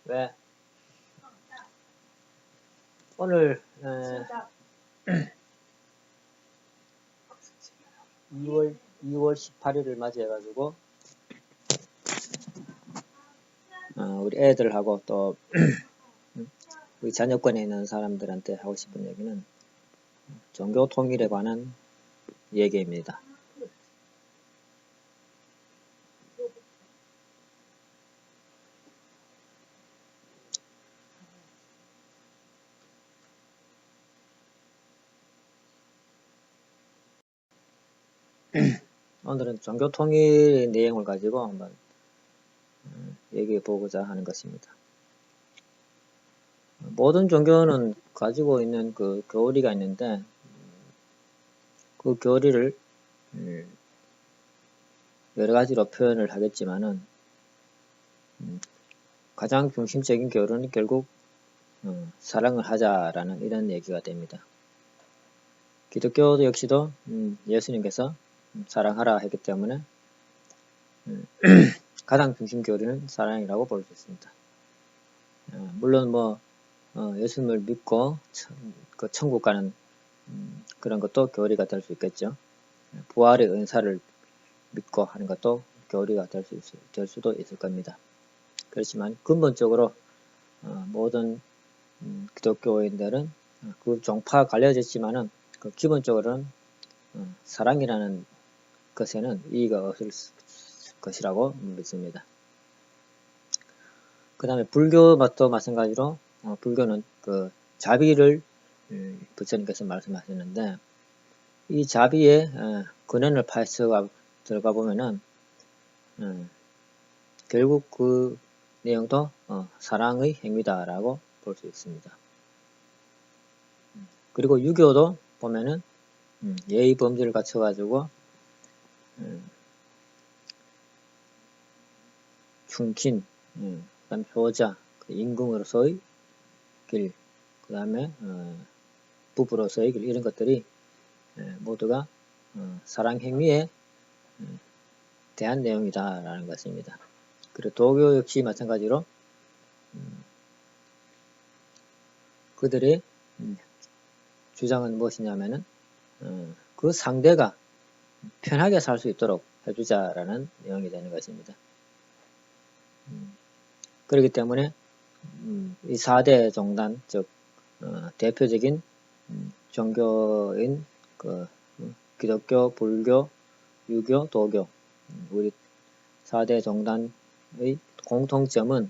왜? 오늘 2월 18일을 맞이해가지고 우리 애들하고 또 우리 자녀권에 있는 사람들한테 하고 싶은 얘기는 종교 통일에 관한 얘기입니다. 오늘은 종교 통일의 내용을 가지고 한번 얘기해 보고자 하는 것입니다. 모든 종교는 가지고 있는 그 교리가 있는데 그 교리를 여러 가지로 표현을 하겠지만은 가장 중심적인 교리는 결국 사랑을 하자라는 이런 얘기가 됩니다. 기독교도 역시도 예수님께서 사랑하라 했기 때문에 가장 중심 교리는 사랑이라고 볼 수 있습니다. 물론 예수님을 믿고 천국 가는 그런 것도 교리가 될 수 있겠죠. 부활의 은사를 믿고 하는 것도 교리가 될 수도 있을 겁니다. 그렇지만 근본적으로 모든 기독교인들은 그 종파가 갈려졌지만은 그 기본적으로는 사랑이라는 것에는 이의가 없을 것이라고 믿습니다. 그 다음에 불교도 마찬가지로 불교는 그 자비를 부처님께서 말씀하셨는데 이 자비의 근원을 파헤쳐 들어가 보면은 결국 그 내용도 사랑의 행위다라고 볼 수 있습니다. 그리고 유교도 보면은 예의 범죄를 갖춰가지고 충신, 그다음 효자, 임금으로서의 길, 그 다음에 부부로서의 길 이런 것들이 모두가 사랑 행위에 대한 내용이다라는 것입니다. 그리고 도교 역시 마찬가지로 그들의 주장은 무엇이냐면은 그 상대가 편하게 살 수 있도록 해주자라는 내용이 되는 것입니다. 그렇기 때문에 이 4대 종단, 즉 대표적인 종교인 기독교, 불교, 유교, 도교 우리 4대 종단의 공통점은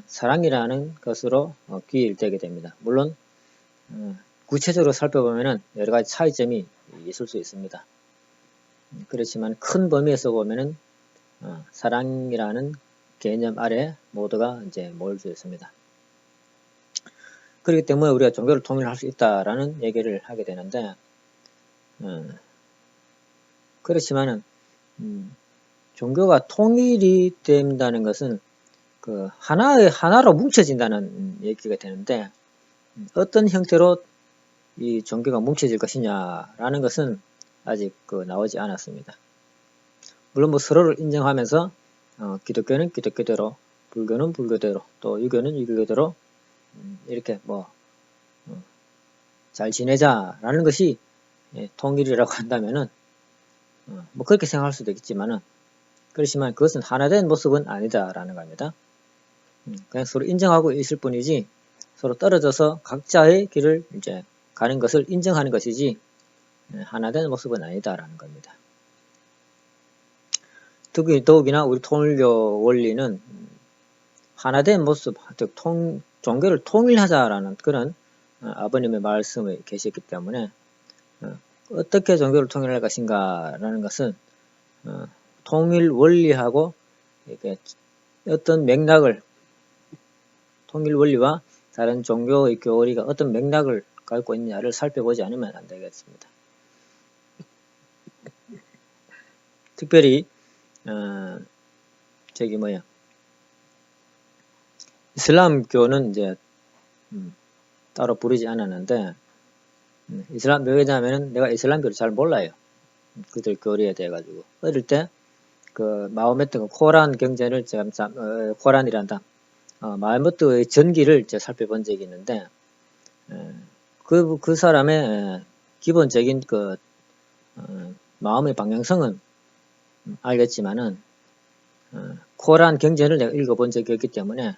사랑이라는 것으로 귀일되게 됩니다. 물론 구체적으로 살펴보면은 여러 가지 차이점이 있을 수 있습니다. 그렇지만 큰 범위에서 보면은 사랑이라는 개념 아래 모두가 이제 모일 수 있습니다. 그렇기 때문에 우리가 종교를 통일할 수 있다라는 얘기를 하게 되는데 그렇지만은 종교가 통일이 된다는 것은 그 하나로 뭉쳐진다는 얘기가 되는데 어떤 형태로 이 종교가 뭉쳐질 것이냐라는 것은 아직 나오지 않았습니다. 물론 서로를 인정하면서 기독교는 기독교대로, 불교는 불교대로, 또 유교는 유교대로 이렇게 잘 지내자라는 것이 통일이라고 한다면은 그렇게 생각할 수도 있겠지만은 그렇지만 그것은 하나된 모습은 아니다라는 겁니다. 그냥 서로 인정하고 있을 뿐이지 서로 떨어져서 각자의 길을 이제 가는 것을 인정하는 것이지 하나된 모습은 아니다라는 겁니다. 더욱이나 우리 통일교 원리는 하나된 모습, 즉 종교를 통일하자라는 그런 아버님의 말씀이 계셨기 때문에 어떻게 종교를 통일할 것인가라는 것은 통일 원리하고 이렇게 어떤 맥락을 통일 원리와 다른 종교의 교리가 어떤 맥락을 갖고 있느냐를 살펴보지 않으면 안 되겠습니다. 특별히 이슬람교는 이제 따로 부르지 않았는데 왜냐하면은 내가 이슬람교를 잘 몰라요. 그들 교리에 대해 가지고 어릴 때 그 마호메트가 코란 경전을 코란이란다. 마호메트의 전기를 살펴본 적이 있는데 그 사람의 기본적인 마음의 방향성은 알겠지만은 코란 경전을 내가 읽어본 적이 없기 때문에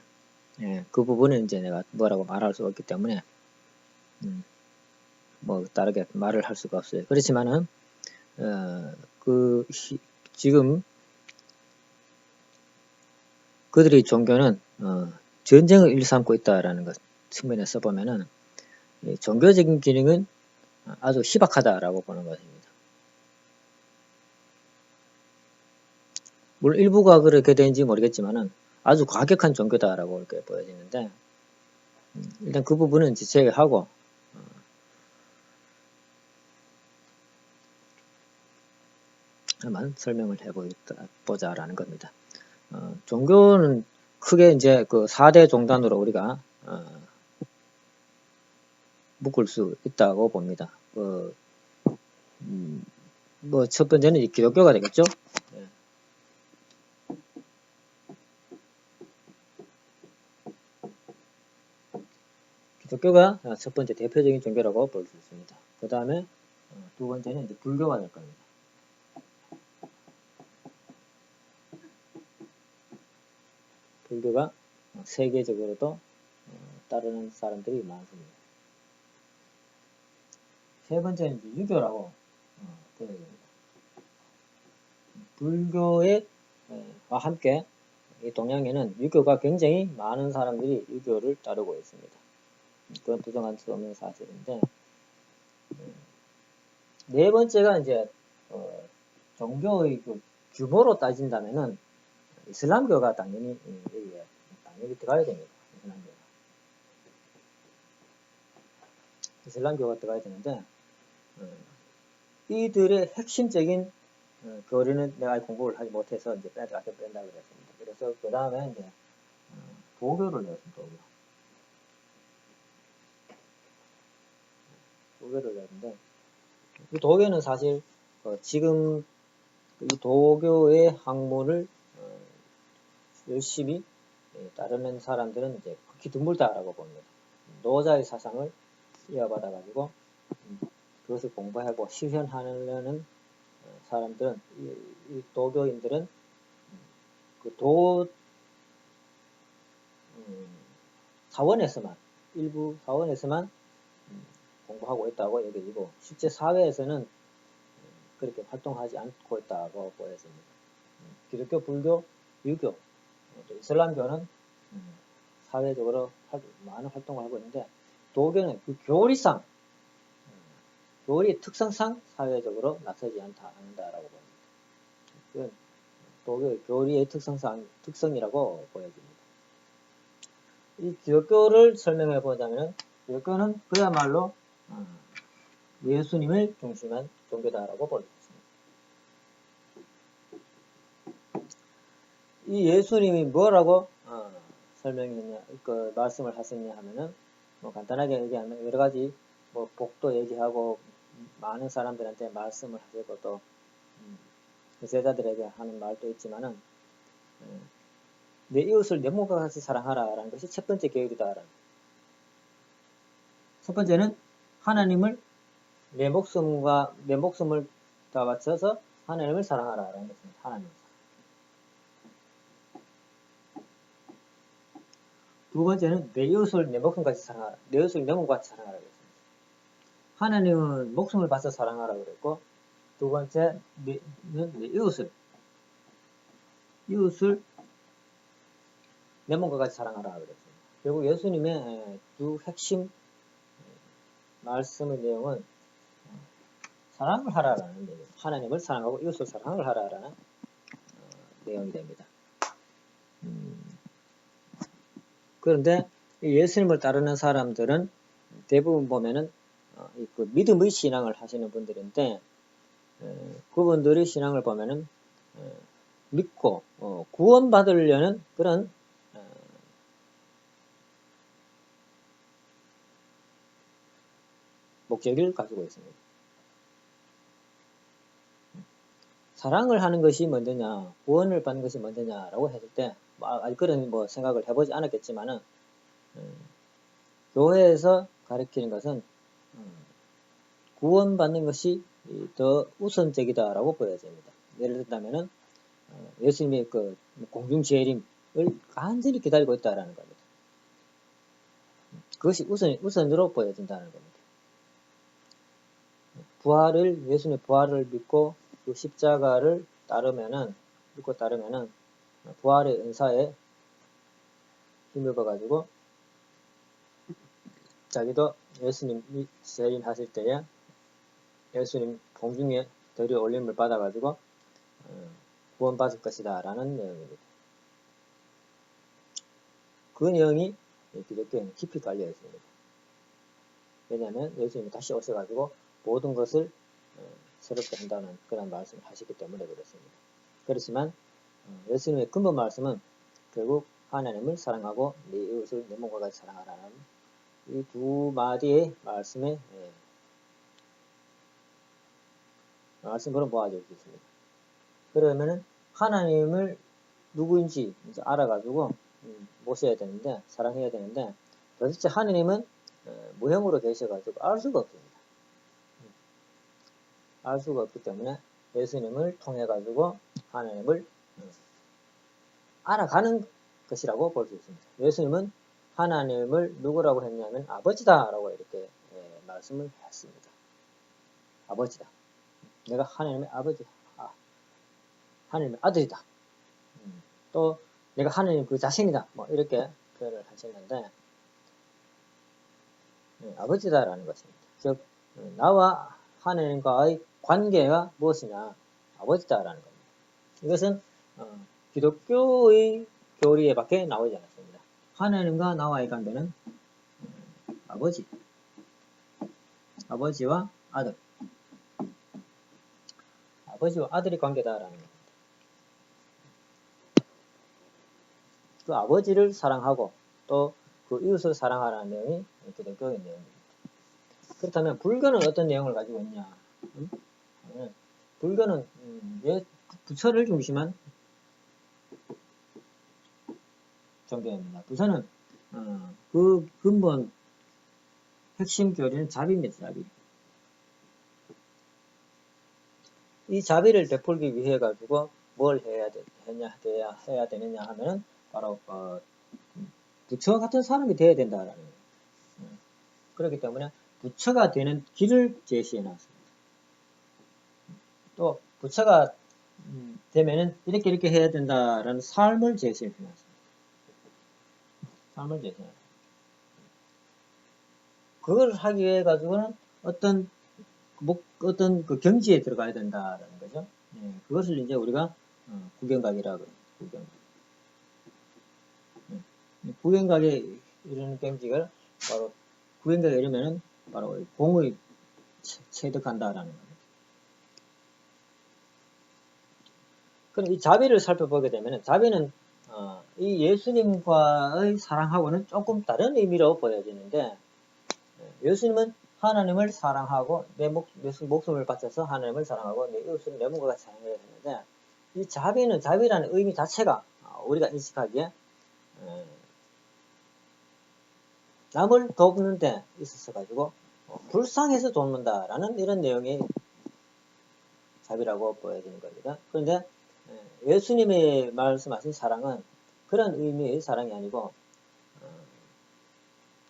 그 부분은 이제 내가 뭐라고 말할 수 없기 때문에 뭐 다르게 말을 할 수가 없어요. 그렇지만은 지금 그들의 종교는 전쟁을 일삼고 있다라는 것 측면에서 보면은 종교적인 기능은 아주 희박하다라고 보는 것입니다. 물론 일부가 그렇게 되는지 모르겠지만은 아주 과격한 종교다라고 이렇게 보여지는데 일단 그 부분은 제외하고 한번 설명을 해보자라는 겁니다. 종교는 크게 이제 그 4대 종단으로 우리가 묶을 수 있다고 봅니다. 뭐 첫 번째는 기독교가 되겠죠. 기독교가 첫 번째 대표적인 종교라고 볼 수 있습니다. 그 다음에 두 번째는 이제 불교가 될 겁니다. 불교가 세계적으로도 따르는 사람들이 많습니다. 세 번째는 이제 유교라고 되어 있습니다. 불교와 함께 이 동양에는 유교가 굉장히 많은 사람들이 유교를 따르고 있습니다. 그건 부정할 수 없는 사실인데 네 번째가 이제 종교의 규모로 따진다면은 이슬람교가 당연히 들어가야 됩니다. 이슬람교가 들어가야 되는데 이들의 핵심적인 교리는 내가 공부를 하지 못해서 이제 뺀다고 그랬습니다. 그래서 그 다음에 이제 도교를 내었습니다. 도교를 내었는데 이 도교는 사실 지금 이 도교의 학문을 열심히 따르는 사람들은 이제 극히 드물다라고 봅니다. 노자의 사상을 이어받아가지고 그것을 공부하고 실현하려는 사람들은 이 도교인들은 그 사원에서만 일부 사원에서만 공부하고 있다고 여겨지고 실제 사회에서는 그렇게 활동하지 않고 있다고 보여집니다. 기독교, 불교, 유교, 또 이슬람교는 사회적으로 많은 활동을 하고 있는데 도교는 그 교리상 교리의 특성상 사회적으로 나서지 않는다라고 봅니다. 도교의 교리의 특성이라고 보여집니다. 이 기독교를 설명해 보자면 기독교는 그야말로 예수님을 중심한 종교다라고 볼 수 있습니다. 이 예수님이 뭐라고 말씀을 하셨냐 하면은 뭐 간단하게 얘기하면 여러 가지 뭐 복도 얘기하고 많은 사람들한테 말씀을 하시고 또 제자들에게 하는 말도 있지만은 내 이웃을 내 몸과 같이 사랑하라라는 것이 첫 번째 계율이다라는. 첫 번째는 하나님을 내 목숨을 다 바쳐서 하나님을 사랑하라라는 것입니다. 하나님을 사랑. 두 번째는 내 이웃을 내 목숨같이 사랑하라. 내 이웃을 내 몸같이 사랑하라 그랬습니다. 하나님은 목숨을 바쳐 사랑하라 그랬고 두 번째는 내 이웃을 내 몸과 같이 사랑하라 그랬습니다. 결국 예수님의 두 핵심 말씀의 내용은 사랑을 하라라는 내용, 하나님을 사랑하고 이웃을 사랑을 하라라는 내용이 됩니다. 그런데 예수님을 따르는 사람들은 대부분 보면은 그 믿음의 신앙을 하시는 분들인데 그분들의 신앙을 보면은 믿고 구원받으려는 그런 목적을 가지고 있습니다. 사랑을 하는 것이 먼저냐, 구원을 받는 것이 먼저냐라고 했을 때, 아직 그런 생각을 해보지 않았겠지만은, 교회에서 가르치는 것은, 구원받는 것이 더 우선적이다라고 보여집니다. 예를 들자면은, 예수님의 공중재림을 간절히 기다리고 있다라는 겁니다. 그것이 우선으로 보여진다는 겁니다. 예수님의 부활을 믿고 그 십자가를 믿고 따르면은, 부활의 은사에 힘입어 가지고, 자기도 예수님이 재림하실 때에 예수님 공중에 들여 올림을 받아 가지고, 구원받을 것이다 라는 내용입니다. 그 내용이 기독교에는 깊이 깔려 있습니다. 왜냐하면 예수님이 다시 오셔가지고 모든 것을 새롭게 한다는 그런 말씀을 하시기 때문에 그렇습니다. 그렇지만 예수님의 근본 말씀은 결국 하나님을 사랑하고 네 이웃을 내 몸과 같이 사랑하라는 이 두 마디의 말씀으로 모아질 수 있습니다. 그러면은 하나님을 누구인지 이제 알아가지고 모셔야 되는데, 사랑해야 되는데, 도대체 하나님은 무형으로 계셔가지고 알 수가 없습니다. 알 수가 없기 때문에 예수님을 통해가지고 하나님을 알아가는 것이라고 볼 수 있습니다. 예수님은 하나님을 누구라고 했냐면 아버지다라고 이렇게 말씀을 했습니다. 아버지다. 내가 하나님의 아버지, 하나님의 아들이다. 또 내가 하나님 그 자신이다. 이렇게 표현을 하셨는데, 아버지다라는 것입니다. 즉 나와 하나님과의 관계가 무엇이냐, 아버지다라는 겁니다. 이것은 기독교의 교리에 밖에 나오지 않았습니다. 하나님과 나와의 관계는 아버지와 아들, 아버지와 아들의 관계다라는 겁니다. 그 아버지를 사랑하고 또 그 이웃을 사랑하라는 내용이 기독교의 내용입니다. 그렇다면 불교는 어떤 내용을 가지고 있냐? 불교는 부처를 중심한 종교입니다. 부처는 그 근본 핵심 교리는 자비입니다. 자비. 이 자비를 베풀기 위해 가지고 뭘 해야 되느냐 하면은 바로 부처 같은 사람이 되어야 된다라는 거예요. 그렇기 때문에 부처가 되는 길을 제시해 놨습니다. 또 부처가 되면은 이렇게 해야 된다라는 삶을 제시해 놨습니다. 삶을 제시해 놨습니다. 그걸 하기 위해 가지고는 어떤 그 경지에 들어가야 된다라는 거죠. 그것을 이제 우리가 구경각이라고 해요. 구경각에 이르는 경지가 바로 구경각에 이르면은 바로 공의 체득한다라는 겁니다. 그럼 이 자비를 살펴보게 되면은 자비는 이 예수님과의 사랑하고는 조금 다른 의미로 보여지는데, 예수님은 하나님을 사랑하고 내 목숨을 바쳐서 하나님을 사랑하고 내 이웃을 내 몸과 같이 사랑해야 되는데, 이 자비라는 의미 자체가 우리가 인식하기에 남을 돕는 데 있어서 가지고 불쌍해서 돕는다라는 이런 내용의 자비라고 보여지는 겁니다. 그런데 예수님이 말씀하신 사랑은 그런 의미의 사랑이 아니고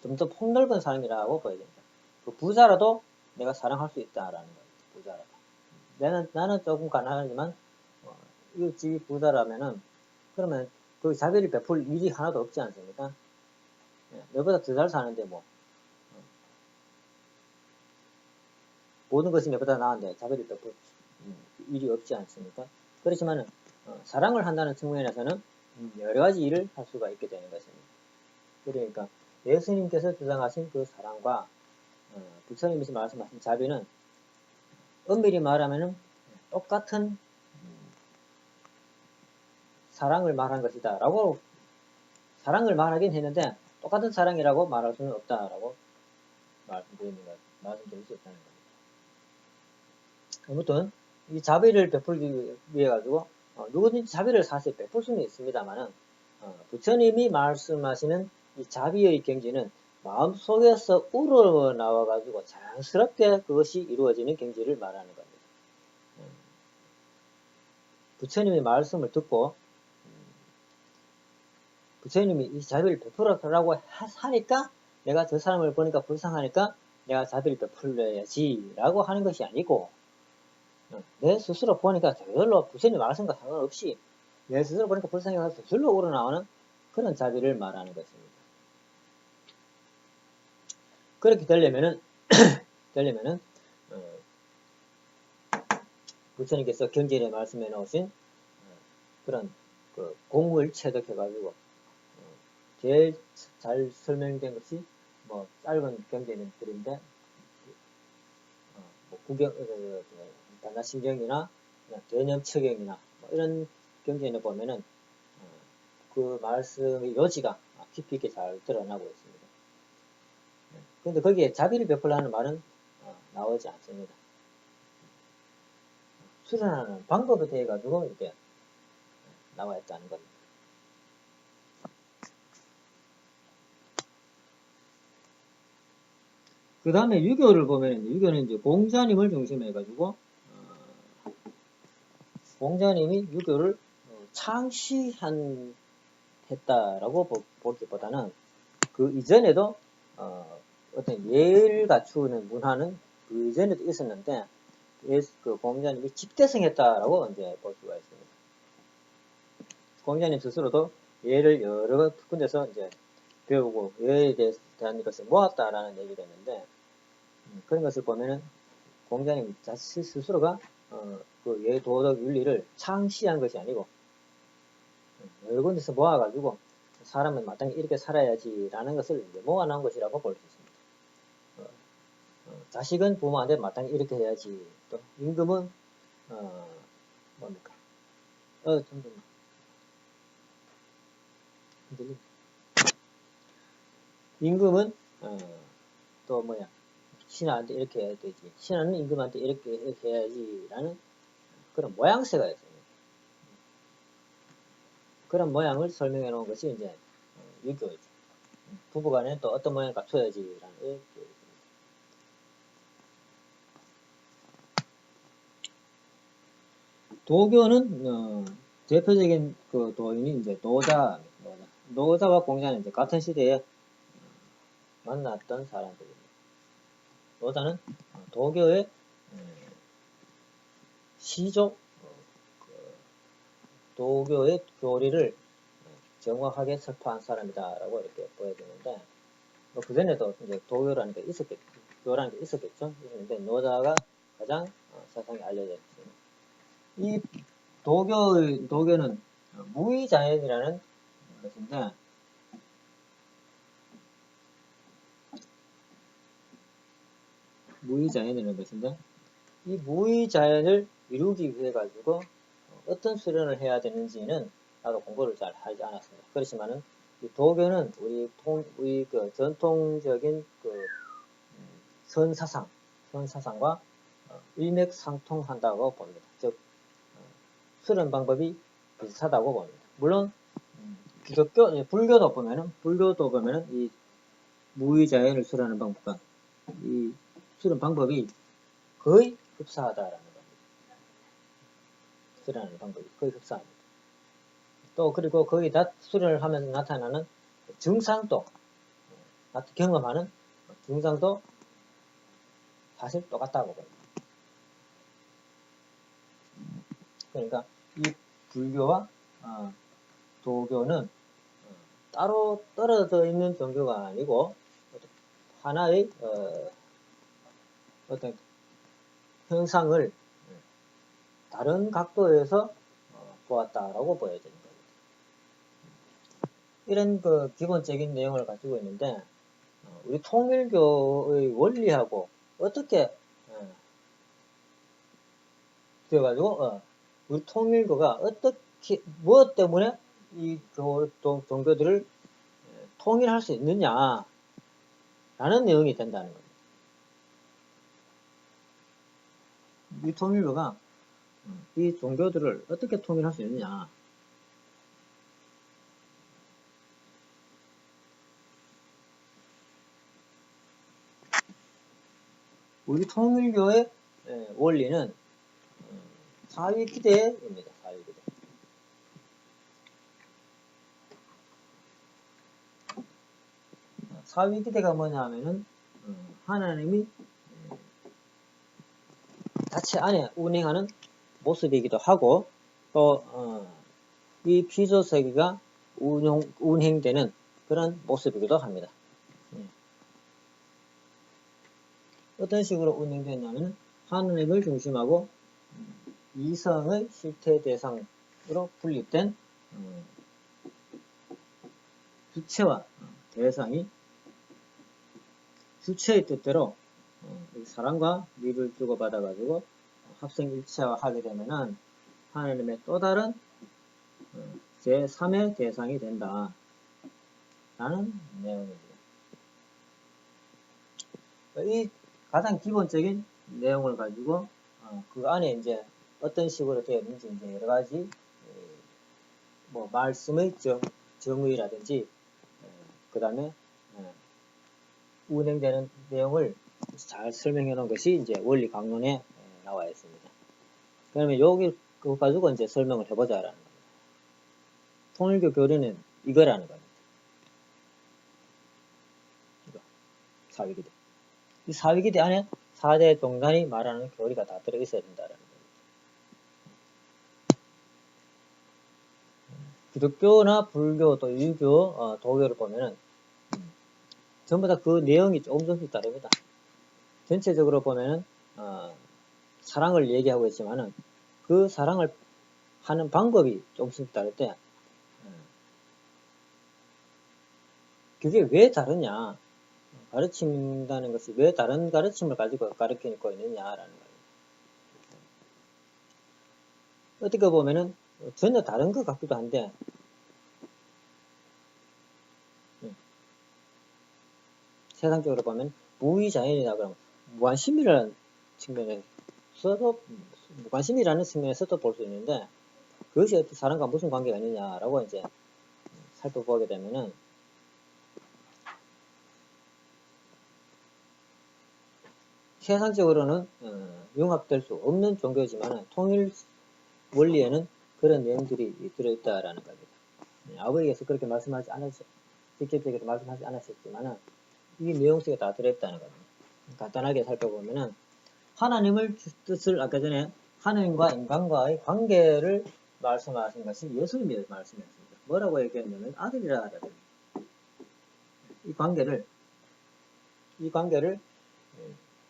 좀 더 폭넓은 사랑이라고 보여집니다. 그 부자라도 내가 사랑할 수 있다라는 겁니다. 부자라도. 나는 조금 가난하지만 이웃집이 부자라면은 그러면 그 자비를 베풀 일이 하나도 없지 않습니까? 너보다 더 잘 사는데 모든 것이 내보다 나은데 자비를 베풀 일이 없지 않습니까? 그렇지만은 사랑을 한다는 측면에서는 여러 가지 일을 할 수가 있게 되는 것입니다. 그러니까 예수님께서 주장하신 그 사랑과 부처님께서 말씀하신 자비는 엄밀히 말하면은 똑같은 사랑을 말한 것이다 라고, 사랑을 말하긴 했는데 똑같은 사랑이라고 말할 수는 없다라고 말씀드릴 수 있다는 겁니다. 아무튼 이 자비를 베풀기 위해 가지고 누구든지 자비를 사실 베풀 수는 있습니다만은 부처님이 말씀하시는 이 자비의 경지는 마음속에서 우러나와 가지고 자연스럽게 그것이 이루어지는 경지를 말하는 겁니다. 부처님의 말씀을 듣고 부처님이 이 자비를 베풀어라고 하니까 내가 저 사람을 보니까 불쌍하니까 내가 자비를 베풀어야지 라고 하는 것이 아니고 내 스스로 보니까 저절로 부처님 말씀과 상관없이 내 스스로 보니까 불쌍해서 저절로 우러나오는 그런 자비를 말하는 것입니다. 그렇게 되려면은 부처님께서 경전에 말씀해 놓으신 그런 그 공을 체득해가지고 제일 잘 설명된 것이 뭐 짧은 경전들인데 뭐 단나신경이나 개념처경이나 뭐 이런 경전에 보면은 그 말씀의 요지가 깊이 있게 잘 드러나고 있습니다. 그런데 거기에 자비를 베풀라는 말은 나오지 않습니다. 수련하는 방법에 대해 가지고 이렇게 나와 있다는 겁니다. 그 다음에 유교를 보면 유교는 이제 공자님을 중심으로 해가지고 공자님이 유교를 했다라고 보기보다는 그 이전에도 어떤 예를 갖추는 문화는 그 이전에도 있었는데 그 공자님이 집대성했다라고 이제 볼 수가 있습니다. 공자님 스스로도 예를 여러 군데서 이제 배우고 예에 대한 것을 모았다라는 얘기를 했는데 그런 것을 보면은 공자님 자신 스스로가 그 예 도덕 윤리를 창시한 것이 아니고 여러 군데서 모아가지고 사람은 마땅히 이렇게 살아야지라는 것을 이제 모아놓은 것이라고 볼 수 있습니다. 자식은 부모한테 마땅히 이렇게 해야지. 또 임금은 뭡니까? 잠깐만. 임금은 또 뭐야? 신하한테 이렇게 해야 되지. 신하는 임금한테 이렇게 해야지라는 그런 모양새가 있어요. 그런 모양을 설명해 놓은 것이 이제 유교이죠. 부부간에 또 어떤 모양을 갖춰야지라는 얘기입니다. 도교는 대표적인 그 도인이 이제 노자와 공자는 이제 같은 시대에 만났던 사람들입니다. 노자는 도교의 시조, 도교의 교리를 정확하게 설파한 사람이다라고 이렇게 보여지는데, 뭐 그전에도 이제 도교라는 게 있었겠죠. 있었는데 노자가 가장 세상에 알려져 있습니다. 이 도교는 무의자연이라는 것인데, 이 무의자연을 이루기 위해 가지고 어떤 수련을 해야 되는지는 나도 공부를 잘 하지 않았습니다. 그렇지만은 이 도교는 우리 그 전통적인 그 선사상과 일맥상통한다고 봅니다. 즉 수련 방법이 비슷하다고 봅니다. 물론 불교도 보면은 이 무의자연을 수련하는 방법과 이 수련 방법이 거의 흡사하다라는 겁니다. 수련하는 방법이 거의 흡사합니다. 또 그리고 거의 수련을 하면서 나타나는 증상도 경험하는 증상도 사실 똑같다고 봅니다. 그러니까 이 불교와 도교는 따로 떨어져 있는 종교가 아니고 하나의 어떤 현상을 다른 각도에서 보았다라고 보여지는 겁니다. 이런 그 기본적인 내용을 가지고 있는데 우리 통일교의 원리하고 어떻게 되어가지고 우리 통일교가 어떻게 무엇 때문에 이 종교들을 통일할 수 있느냐 라는 내용이 된다는 겁니다. 이 통일교가 이 종교들을 어떻게 통일할 수 있느냐. 우리 통일교의 원리는 사위기대입니다. 사위기대. 사위기대가 뭐냐 하면은 하나님이 자체 안에 운행하는 모습이기도 하고 또 이 피조세계가 운행되는 그런 모습이기도 합니다. 어떤 식으로 운행되냐면 하나님을 중심하고 이성의 실태 대상으로 분립된 주체와 대상이 주체의 뜻대로 사랑과 미를 주고받아 가지고 합성일체화하게 되면은 하나님의 또 다른 제3의 대상이 된다 라는 내용입니다. 이 가장 기본적인 내용을 가지고 그 안에 이제 어떤 식으로 되어 있는지 이제 여러 가지 뭐 말씀의 정의라든지 그 다음에 운행되는 내용을 잘 설명해 놓은 것이 이제 원리 강론에 나와 있습니다. 그러면 여기 그거 가지고 이제 설명을 해보자라는 겁니다. 통일교 교리는 이거라는 겁니다. 이거 사위기대. 이 사위기대 안에 4대 종단이 말하는 교리가 다 들어있어야 된다라는 겁니다. 기독교나 불교 또 유교, 도교를 보면은 전부 다 그 내용이 조금씩 다릅니다. 전체적으로 보면은 사랑을 얘기하고 있지만은 그 사랑을 하는 방법이 조금씩 다를 때 그게 왜 다르냐, 가르친다는 것이 왜 다른 가르침을 가지고 가르치고 있느냐라는 거예요. 어떻게 보면은 전혀 다른 것 같기도 한데 세상적으로 보면 무의자연이다 그러면 무관심이라는 측면에서도 무관심이라는 측면에서도 볼 수 있는데 그것이 어떤 사람과 무슨 관계가 있느냐라고 이제 살펴보게 되면은 세상적으로는 융합될 수 없는 종교지만 통일 원리에는 그런 내용들이 들어있다라는 겁니다. 아버지께서 그렇게 말씀하지 않으셨, 직접적으로 말씀하지 않으셨지만 이 내용 속에 다 들어있다는 겁니다. 간단하게 살펴보면은 하나님을 뜻을 아까 전에 하나님과 인간과의 관계를 말씀하신 것이 예수님이 말씀했습니다. 뭐라고 얘기했냐면 아들이라 하더니 이 관계를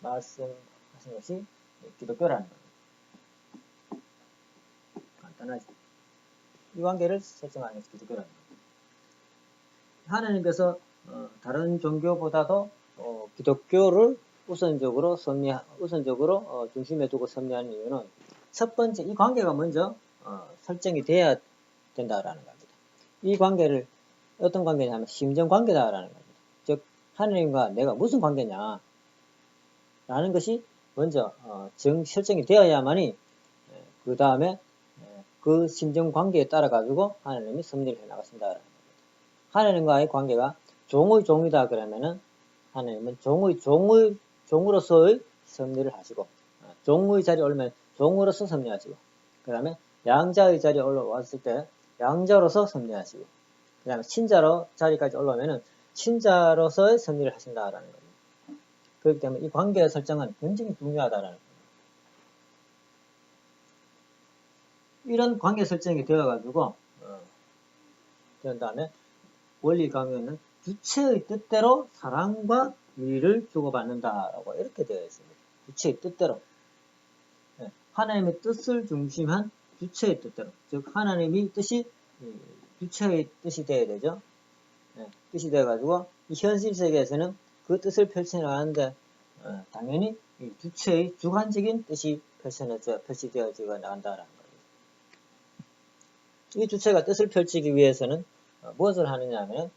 말씀하신 것이 기독교라는 겁니다. 간단하죠. 이 관계를 설정하는 것이 기독교라는 겁니다. 하나님께서 다른 종교보다도 기독교를 우선적으로 중심에 두고 섭리하는 이유는 첫 번째 이 관계가 먼저 설정이 돼야 된다라는 겁니다. 이 관계를 어떤 관계냐면 심정관계다라는 겁니다. 즉 하나님과 내가 무슨 관계냐 라는 것이 먼저 설정이 되어야만이 그 다음에 그 심정관계에 따라 가지고 하나님이 섭리를 해 나가신다라는 겁니다. 하나님과의 관계가 종의 종이다 그러면은 하나님은 종으로서의 섭리를 하시고 종의 자리에 올면 종으로서 섭리하시고 그 다음에 양자의 자리에 올라왔을 때 양자로서 섭리하시고 그 다음에 친자로 자리까지 올라오면은 친자로서의 섭리를 하신다라는 겁니다. 그렇기 때문에 이 관계의 설정은 굉장히 중요하다라는 겁니다. 이런 관계 설정이 되어가지고 된 다음에 원리 강요는 주체의 뜻대로 사랑과 의를 주고받는다라고 이렇게 되어 있습니다. 주체의 뜻대로. 하나님의 뜻을 중심한 주체의 뜻대로. 즉 하나님이 뜻이 주체의 뜻이 되어야 되죠. 뜻이 되어가지고 이 현실 세계에서는 그 뜻을 펼쳐나가는데 당연히 이 주체의 주관적인 뜻이 표시되어지고 나간다라는 겁니다. 이 주체가 뜻을 펼치기 위해서는 무엇을 하느냐 하면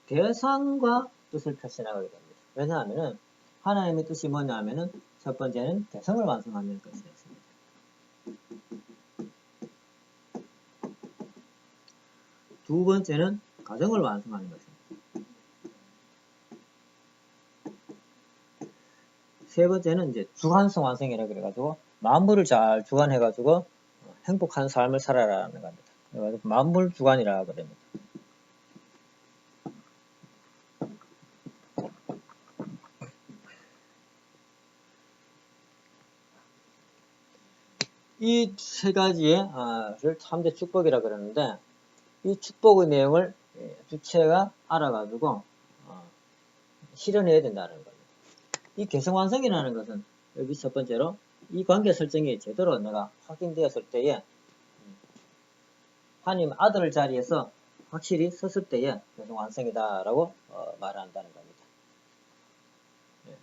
대상과 뜻을 펼쳐나가게 됩니다. 왜냐하면 하나님의 뜻이 뭐냐 하면은 첫 번째는 대성을 완성하는 것이었습니다. 두 번째는 가정을 완성하는 것입니다. 세 번째는 이제 주관성 완성이라 그래가지고 만물을 잘 주관해가지고 행복한 삶을 살아라는 겁니다. 그래가지고 만물 주관이라고 그럽니다. 이 세 가지의 3대 축복이라 그러는데 이 축복의 내용을 주체가 알아가지고 실현해야 된다는 겁니다. 이 개성완성이라는 것은 여기 첫 번째로 이 관계 설정이 제대로 내가 확인되었을 때에 하나님 아들 자리에서 확실히 섰을 때에 개성완성이다라고 말한다는 겁니다.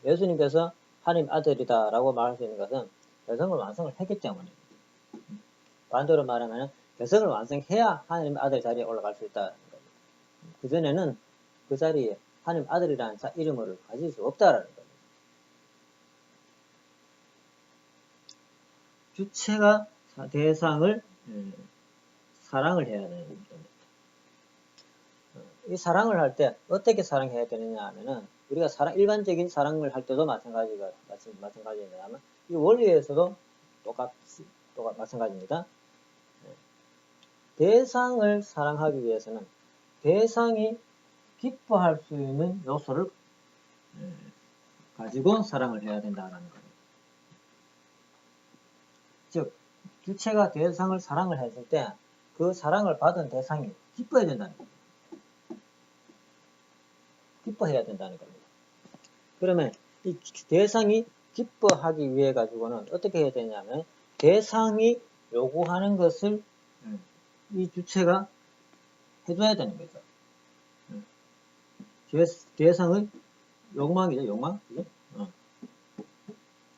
예수님께서 하나님 아들이다라고 말할 수 있는 것은 개성을 완성을 했기 때문입니다. 반대로 말하면 개성을 완성해야 하나님 아들 자리에 올라갈 수 있다는 겁니다. 그전에는 그 자리에 하나님 아들이라는 이름을 가질 수 없다라는 겁니다. 주체가 대상을 사랑을 해야 되는 겁니다. 이 사랑을 할 때 어떻게 사랑해야 되느냐 하면은 우리가 일반적인 사랑을 할 때도 마찬가지입니다만 이 원리에서도 마찬가지입니다. 대상을 사랑하기 위해서는 대상이 기뻐할 수 있는 요소를 가지고 사랑을 해야 된다는 겁니다. 즉 주체가 대상을 사랑을 했을 때 그 사랑을 받은 대상이 기뻐해야 된다는 겁니다. 기뻐해야 된다는 겁니다. 그러면 이 대상이 기뻐하기 위해 가지고는 어떻게 해야 되냐면 대상이 요구하는 것을 이 주체가 해줘야 되는 거죠. 대상의 욕망이죠, 욕망. 그죠?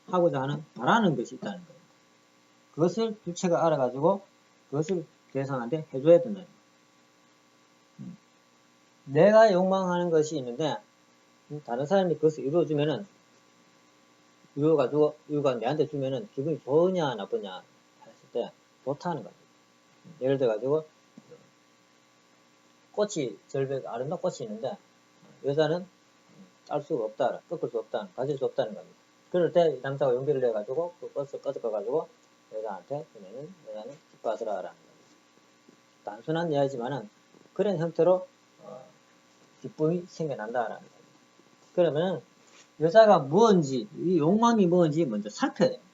하고자 하는, 바라는 것이 있다는 거예요. 그것을 주체가 알아가지고 그것을 대상한테 해줘야 된다는 거예요. 내가 욕망하는 것이 있는데 다른 사람이 그것을 이루어주면은 이유가 내한테 주면은 기분이 좋으냐 나쁘냐 했을 때 좋다는 겁니다. 예를 들어 가지고 꽃이 절벽 아름다운 꽃이 있는데 여자는 딸 수가 없다, 꺾을 수 없다, 가질 수 없다는 겁니다. 그럴 때 남자가 용기를 내가지고 그 꽃을 꺾어가지고 여자한테 주면은 여자는 기뻐하더라라는 겁니다. 단순한 이야기지만은 그런 형태로 기쁨이 생겨난다라는 겁니다. 그러면은 여자가 뭔지, 이 욕망이 뭔지 먼저 살펴야 됩니다.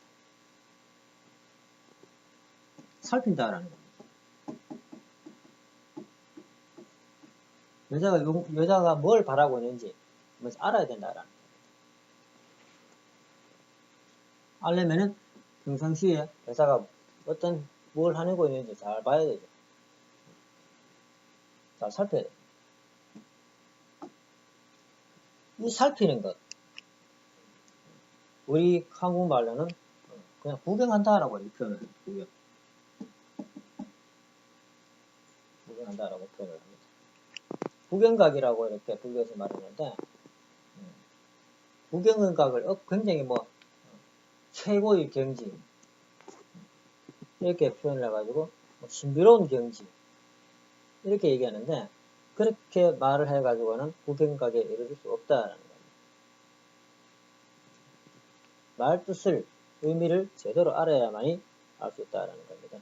살핀다라는 겁니다. 여자가 뭘 바라고 있는지 먼저 알아야 된다라는 겁니다. 알려면은 평상시에 여자가 뭘 하고 있는지 잘 봐야 되죠. 잘 살펴야 돼요. 이 살피는 것, 우리 한국말로는 그냥 구경한다라고 이렇게 표현을 해요. 구경한다라고 표현을 합니다. 구경각이라고 이렇게 불려서 말하는데 구경각을 굉장히 최고의 경지 이렇게 표현을 해가지고 신비로운 경지 이렇게 얘기하는데 그렇게 말을 해가지고는 구경각에 이르를 수 없다라는 겁니다. 말 뜻을 의미를 제대로 알아야만이 알 수 있다라는 겁니다.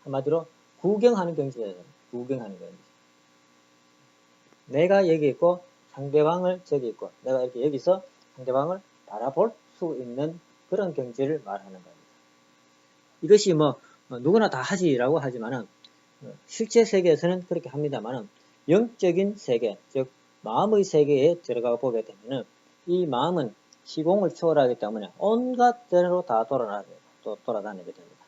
한마디로 구경하는 경지예요. 구경하는 경지. 내가 여기 있고 상대방을 저기 있고 내가 이렇게 여기서 상대방을 바라볼 수 있는 그런 경지를 말하는 겁니다. 이것이 누구나 다 하지라고 하지만은 실제 세계에서는 그렇게 합니다만은 영적인 세계, 즉 마음의 세계에 들어가 보게 되면은 이 마음은 시공을 초월하기 때문에 온갖 데로 다 돌아다니게 됩니다.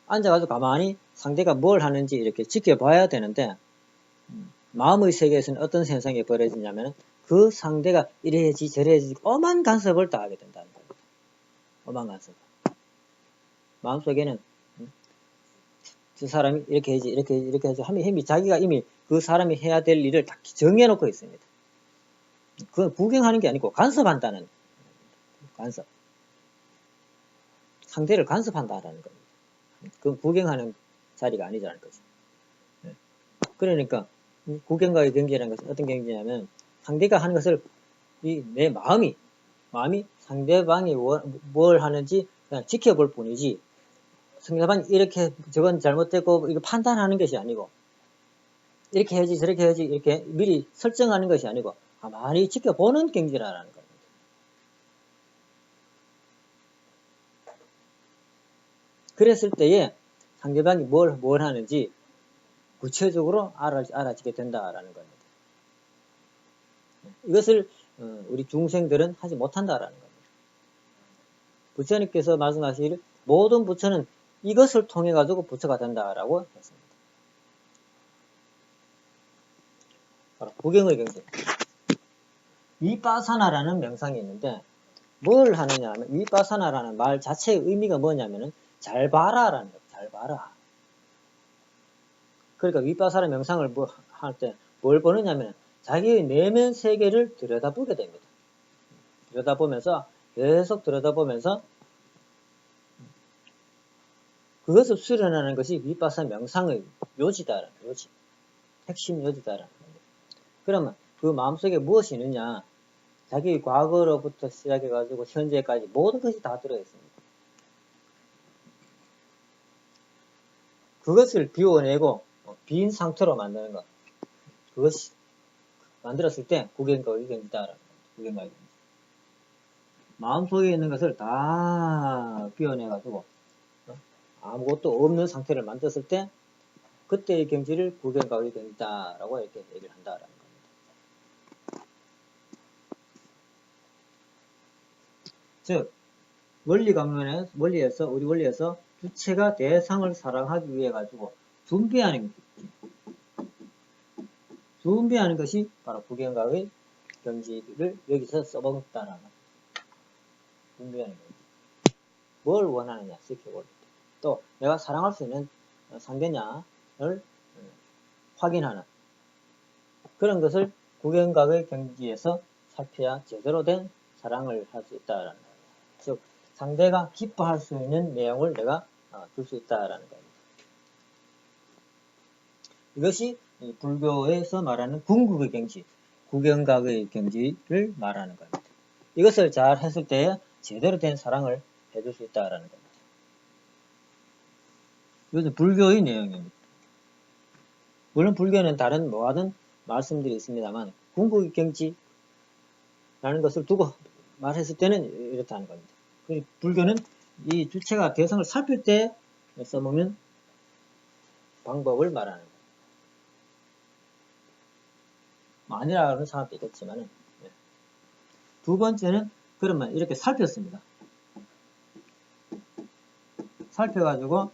앉아가지고 가만히 상대가 뭘 하는지 이렇게 지켜봐야 되는데 마음의 세계에서는 어떤 현상이 벌어지냐면 그 상대가 이래야지 저래야지 엄한 간섭을 다 하게 된다는 겁니다. 엄한 간섭. 마음속에는 저 사람이 이렇게 해야지 이렇게 해야지 하면 자기가 이미 그 사람이 해야 될 일을 다 정해놓고 있습니다. 그건 구경하는 게 아니고 간섭한다는 간섭. 상대를 간섭한다라는 겁니다. 그건 구경하는 자리가 아니라는 거죠. 예. 그러니까 국경과의 경지라는 것은 어떤 경지냐면 상대가 하는 것을 내 마음이 상대방이 뭘 하는지 그냥 지켜볼 뿐이지 상대방이 이렇게 저건 잘못됐고 이거 판단하는 것이 아니고 이렇게 해야지 저렇게 해야지 이렇게 미리 설정하는 것이 아니고 가만히 지켜보는 경지라는 겁니다. 그랬을 때에 상대방이 뭘 하는지 구체적으로 알아지게 된다라는 겁니다. 이것을 우리 중생들은 하지 못한다라는 겁니다. 부처님께서 말씀하시기를 모든 부처는 이것을 통해 가지고 부처가 된다라고 했습니다. 바로 구경의 경지. 위빠사나라는 명상이 있는데 뭘 하느냐 하면 위빠사나라는 말 자체의 의미가 뭐냐면은 잘 봐라라는 거예요. 잘 봐라. 그러니까 위빠사나 명상을 할 때 뭘 보느냐면 자기의 내면 세계를 들여다보게 됩니다. 들여다보면서 계속 들여다보면서 그것을 수련하는 것이 위빠사나 명상의 요지다라는 요지. 핵심 요지다라는 겁니다. 그러면 그 마음속에 무엇이 있느냐? 자기 과거로부터 시작해가지고 현재까지 모든 것이 다 들어있습니다. 그것을 비워내고 빈 상태로 만드는 것. 그것이 만들었을 때 구경과 의경이다라는 겁니다. 구경과 의경. 마음속에 있는 것을 다 비워내가지고 아무것도 없는 상태를 만들었을 때 그때의 경지를 구경과 의경이다라고 이렇게 얘기를 한다라는 겁니다. 즉 우리 원리에서 주체가 대상을 사랑하기 위해 가지고 준비하는 것이 바로 구경과의 경지를 여기서 써먹었다는 겁니다. 준비하는 경지. 뭘 원하느냐 지켜볼 때. 또 내가 사랑할 수 있는 상대냐를 확인하는 그런 것을 구경과의 경지에서 살펴야 제대로 된 사랑을 할 수 있다라는 거예요. 즉 상대가 기뻐할 수 있는 내용을 내가 줄 수 있다라는 겁니다. 이것이 불교에서 말하는 궁극의 경지, 구경각의 경지를 말하는 겁니다. 이것을 잘 했을 때에 제대로 된 사랑을 해줄 수 있다라는 겁니다. 이것은 불교의 내용입니다. 물론 불교는 다른 뭐하든 말씀들이 있습니다만 궁극의 경지라는 것을 두고 말했을 때는 이렇다는 겁니다. 불교는 이 주체가 대상을 살필 때 써먹는 방법을 말하는 거예요. 아니라 그런 사람도 있겠지만은 두 번째는 그러면 이렇게 살폈습니다. 살펴가지고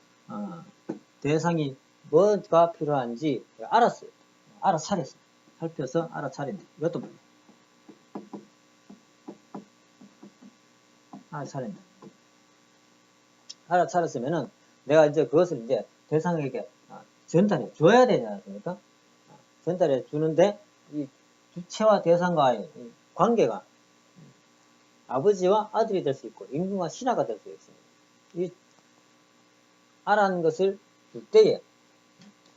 대상이 뭐가 필요한지 알았어요. 알아차렸어요. 살펴서 알아차린다. 이것도 뭐예요? 알아차린다. 알아차렸으면은 내가 이제 그것을 이제 대상에게 전달해 줘야 되지 않습니까? 전달해 주는데 이 주체와 대상과의 관계가 아버지와 아들이 될 수 있고 임금과 신하가 될 수 있습니다. 이 알아는 것을 줄 때에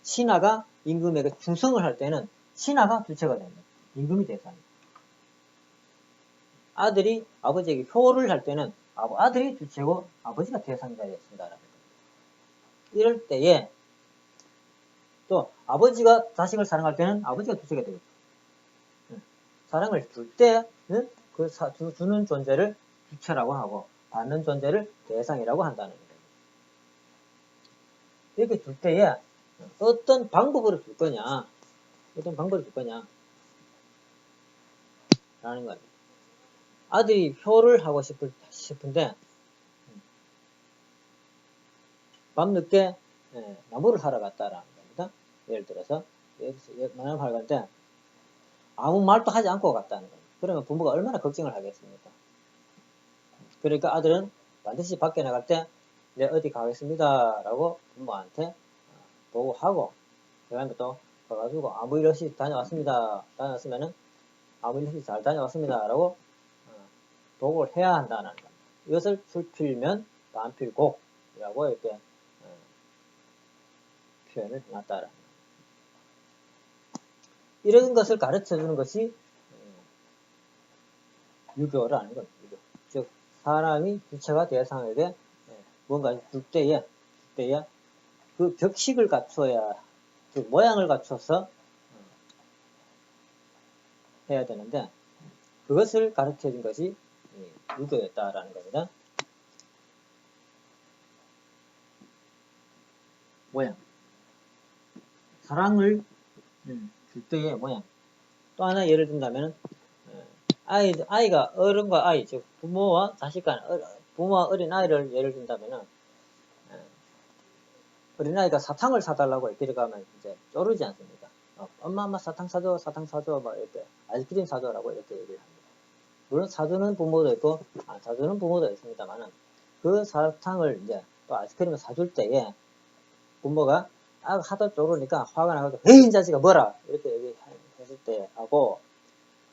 신하가 임금에게 충성을 할 때는 신하가 주체가 됩니다. 임금이 대상입니다. 아들이 아버지에게 효를 할 때는 아들이 주체고 아버지가 대상자 되었습니다. 이럴 때에 또 아버지가 자식을 사랑할 때는 아버지가 주체가 되겠죠. 사랑을 줄 때는 그 주는 존재를 주체라고 하고 받는 존재를 대상이라고 한다는 거예요. 이렇게 줄 때에 어떤 방법으로 줄 거냐 라는 거예요. 아들이 효를 하고 싶은데 밤늦게 나무를 하러 갔다라는 겁니다. 예를 들어서 나무를 하러 갔는데 아무 말도 하지 않고 갔다는 거예요. 그러면 부모가 얼마나 걱정을 하겠습니까? 그러니까 아들은 반드시 밖에 나갈 때 네, 어디 가겠습니다 라고 부모한테 보고하고 그 다음에 또 가가지고 아무 일 없이 다녀왔으면은 아무 일 없이 잘 다녀왔습니다 라고 보고를 해야 한다는 겁니다. 이것을 술필면 반필곡이라고 이렇게 표현을 해놨다라. 이런 것을 가르쳐 주는 것이 유교라는 겁니다. 유교. 즉 사람이 주체가 대상에게 뭔가 줄 때에 그 격식을 갖춰야, 즉 모양을 갖춰서 해야 되는데 그것을 가르쳐 준 것이 유교였다라는 겁니다. 모양. 사랑을 줄 때의 모양. 또 하나 예를 든다면 아이가 어른과 아이, 즉 부모와 자식 간, 부모와 어린 아이를 예를 든다면은 어린 아이가 사탕을 사달라고 이렇게 가면 이제 쪼르지 않습니까? 엄마 사탕 사줘 막 이렇게 아이스크림 사줘라고 이렇게 얘기를 합니다. 물론 사주는 부모도 있고 안 사주는 부모도 있습니다만은 그 사탕을 이제 또 아이스크림을 사줄 때에 부모가 하도 쪼르니까 화가 나가지고 에이 이 자식아 뭐라 이렇게 얘기했을 때 하고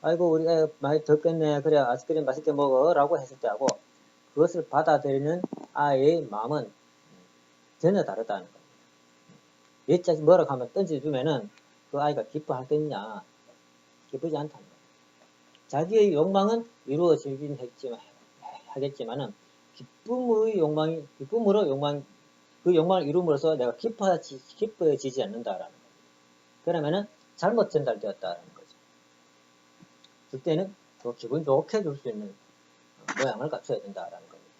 아이고 우리 애 많이 덥겠네 그래 아이스크림 맛있게 먹어 라고 했을 때 하고 그것을 받아들이는 아이의 마음은 전혀 다르다는 겁니다. 얘 자식 뭐라고 하면 던져주면은 그 아이가 기뻐하겠냐? 기쁘지 않다는 겁니다. 자기의 욕망은 이루어지긴 하겠지만은 기쁨으로 그 욕망을 이룸으로써 내가 기뻐지지 않는다라는 겁니다. 그러면은 잘못 전달되었다라는 거죠. 그때는 더 기분 좋게 줄 수 있는 모양을 갖춰야 된다라는 겁니다.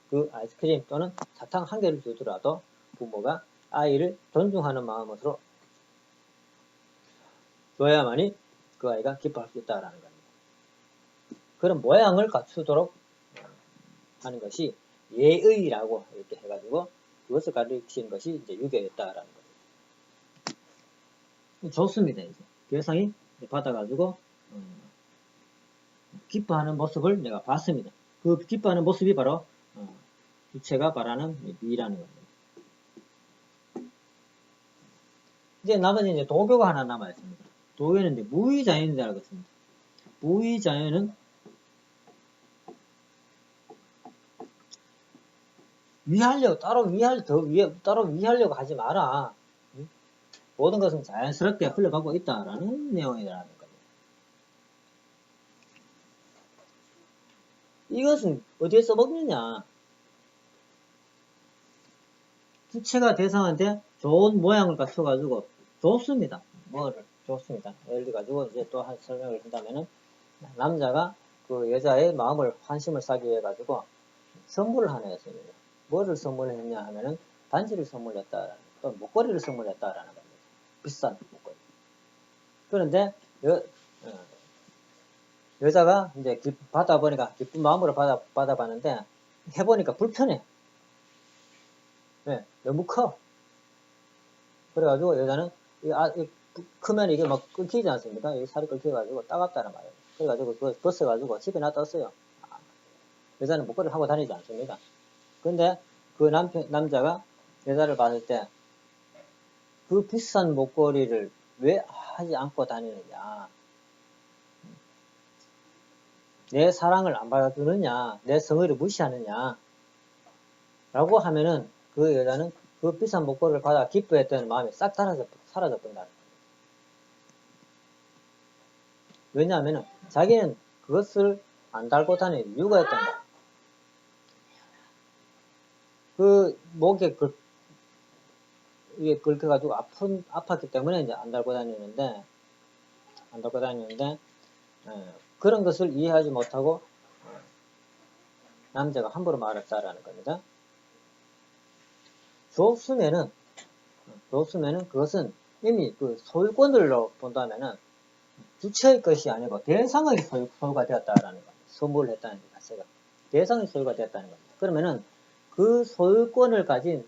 그 아이스크림 또는 사탕 한 개를 주더라도 부모가 아이를 존중하는 마음으로 줘야만이 그 아이가 기뻐할 수 있다라는 겁니다. 그런 모양을 갖추도록 하는 것이 예의라고 이렇게 해가지고 그것을 가르치는 것이 이제 유교였다라는 거죠. 좋습니다. 이제 대상이 받아가지고 기뻐하는 모습을 내가 봤습니다. 그 기뻐하는 모습이 바로 주체가 바라는 미라는 겁니다. 이제 나머지 이제 도교가 하나 남아 있습니다. 도교는 이제 무의자연이라고 했습니다. 무의자연은 따로 위하려고 하지 마라. 모든 것은 자연스럽게 흘러가고 있다라는 내용이라는 겁니다. 이것은 어디에 써먹느냐? 주체가 대상한테 좋은 모양을 갖춰가지고 좋습니다. 좋습니다. 예를 들어가지고 이제 또 한 설명을 한다면은 남자가 그 여자의 마음을 환심을 사기 위해 가지고 선물을 하나 했습니다. 뭐를 선물했냐 하면은 반지를 선물했다, 또 목걸이를 선물했다라는 겁니다. 비싼 목걸이. 그런데 여자가 이제 받아보니까 기쁜 마음으로 받아봤는데 해보니까 불편해. 네, 너무 커. 그래가지고 여자는 크면 이게 막 끊기지 않습니까? 이 살이 끊겨가지고 따갑다는 말이에요. 그래가지고 그걸 벗어가지고 집에 놔뒀어요. 여자는 목걸이를 하고 다니지 않습니다. 근데 그 남자가 여자를 봤을 때 그 비싼 목걸이를 왜 하지 않고 다니느냐? 내 사랑을 안 받아주느냐? 내 성의를 무시하느냐? 라고 하면은 그 여자는 그 비싼 목걸이를 받아 기뻐했던 마음이 싹 사라져버린다는 겁니다. 왜냐하면 자기는 그것을 안 달고 다니는 이유가 있던 거예요. 그 목에 이게 긁혀가지고 아팠기 때문에 이제 안 달고 다니는데 그런 것을 이해하지 못하고 남자가 함부로 말했다라는 겁니다. 줬으면은 그것은 이미 그 소유권으로 본다면은 주체의 것이 아니고 대상의 소유가 되었다라는 겁니다. 선물을 했다는 것 자체가 대상의 소유가 되었다는 겁니다. 그러면은 그 소유권을 가진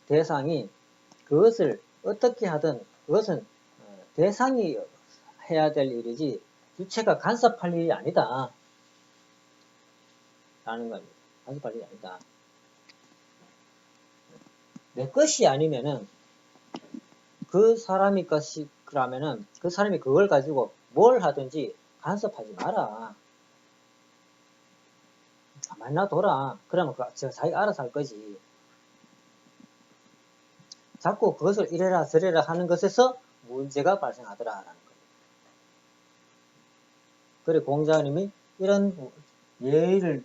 대상이 그것을 어떻게 하든 그것은 대상이 해야 될 일이지 주체가 간섭할 일이 아니다 라는 겁니다. 간섭할 일이 아니다. 내 것이 아니면은 그 사람이 것이라면은 그 사람이 그걸 가지고 뭘 하든지 간섭하지 마라. 가만히 놔둬라. 그러면 자기가 알아서 할 거지. 자꾸 그것을 이래라 저래라 하는 것에서 문제가 발생하더라라는 거예요. 그리고 공자님이 이런 예의를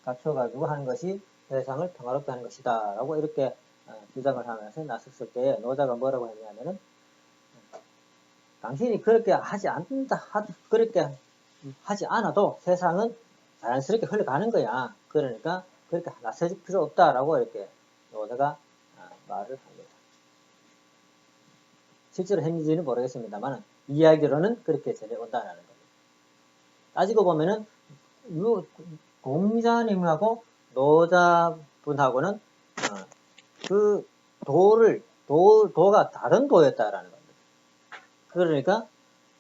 갖춰가지고 하는 것이 세상을 평화롭게 하는 것이다 라고 이렇게 주장을 하면서 나섰을 때 노자가 뭐라고 했냐면은 당신이 그렇게 하지 않는다, 그렇게 하지 않아도 세상은 자연스럽게 흘러가는 거야. 그러니까 그렇게 나서질 필요 없다라고 이렇게 노자가 말을 합니다. 실제로 했는지는 모르겠습니다만 이야기로는 그렇게 전해온다라는 겁니다. 따지고 보면은 공자님하고 노자분하고는 그 도가 다른 도였다라는 겁니다. 그러니까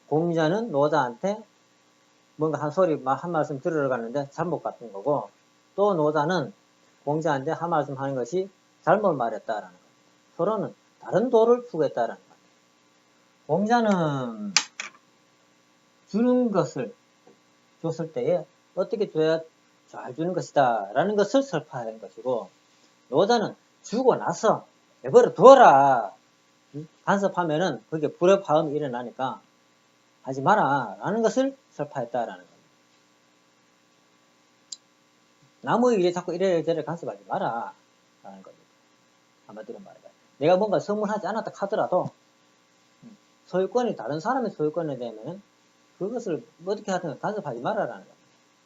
공자는 노자한테 뭔가 한 말씀 들으러 갔는데 잘못 갔던 거고, 또 노자는 공자한테 한 말씀 하는 것이 잘못 말했다라는 겁니다. 서로는 다른 도를 추구했다라는 겁니다. 공자는 주는 것을 줬을 때에 어떻게 줘야 잘 주는 것이다 라는 것을 설파하는 것이고, 노자는 주고 나서 내버려 두어라 간섭하면은 그게 불협화음이 일어나니까 하지 마라 라는 것을 설파했다라는 겁니다. 남의 일에 자꾸 이래저래 간섭하지 마라 라는 겁니다. 한마디로 말해봐요. 내가 뭔가 선물하지 않았다 하더라도 소유권이 다른 사람의 소유권이 되면은 그것을 어떻게 하든 간섭하지 마라라는 겁니다.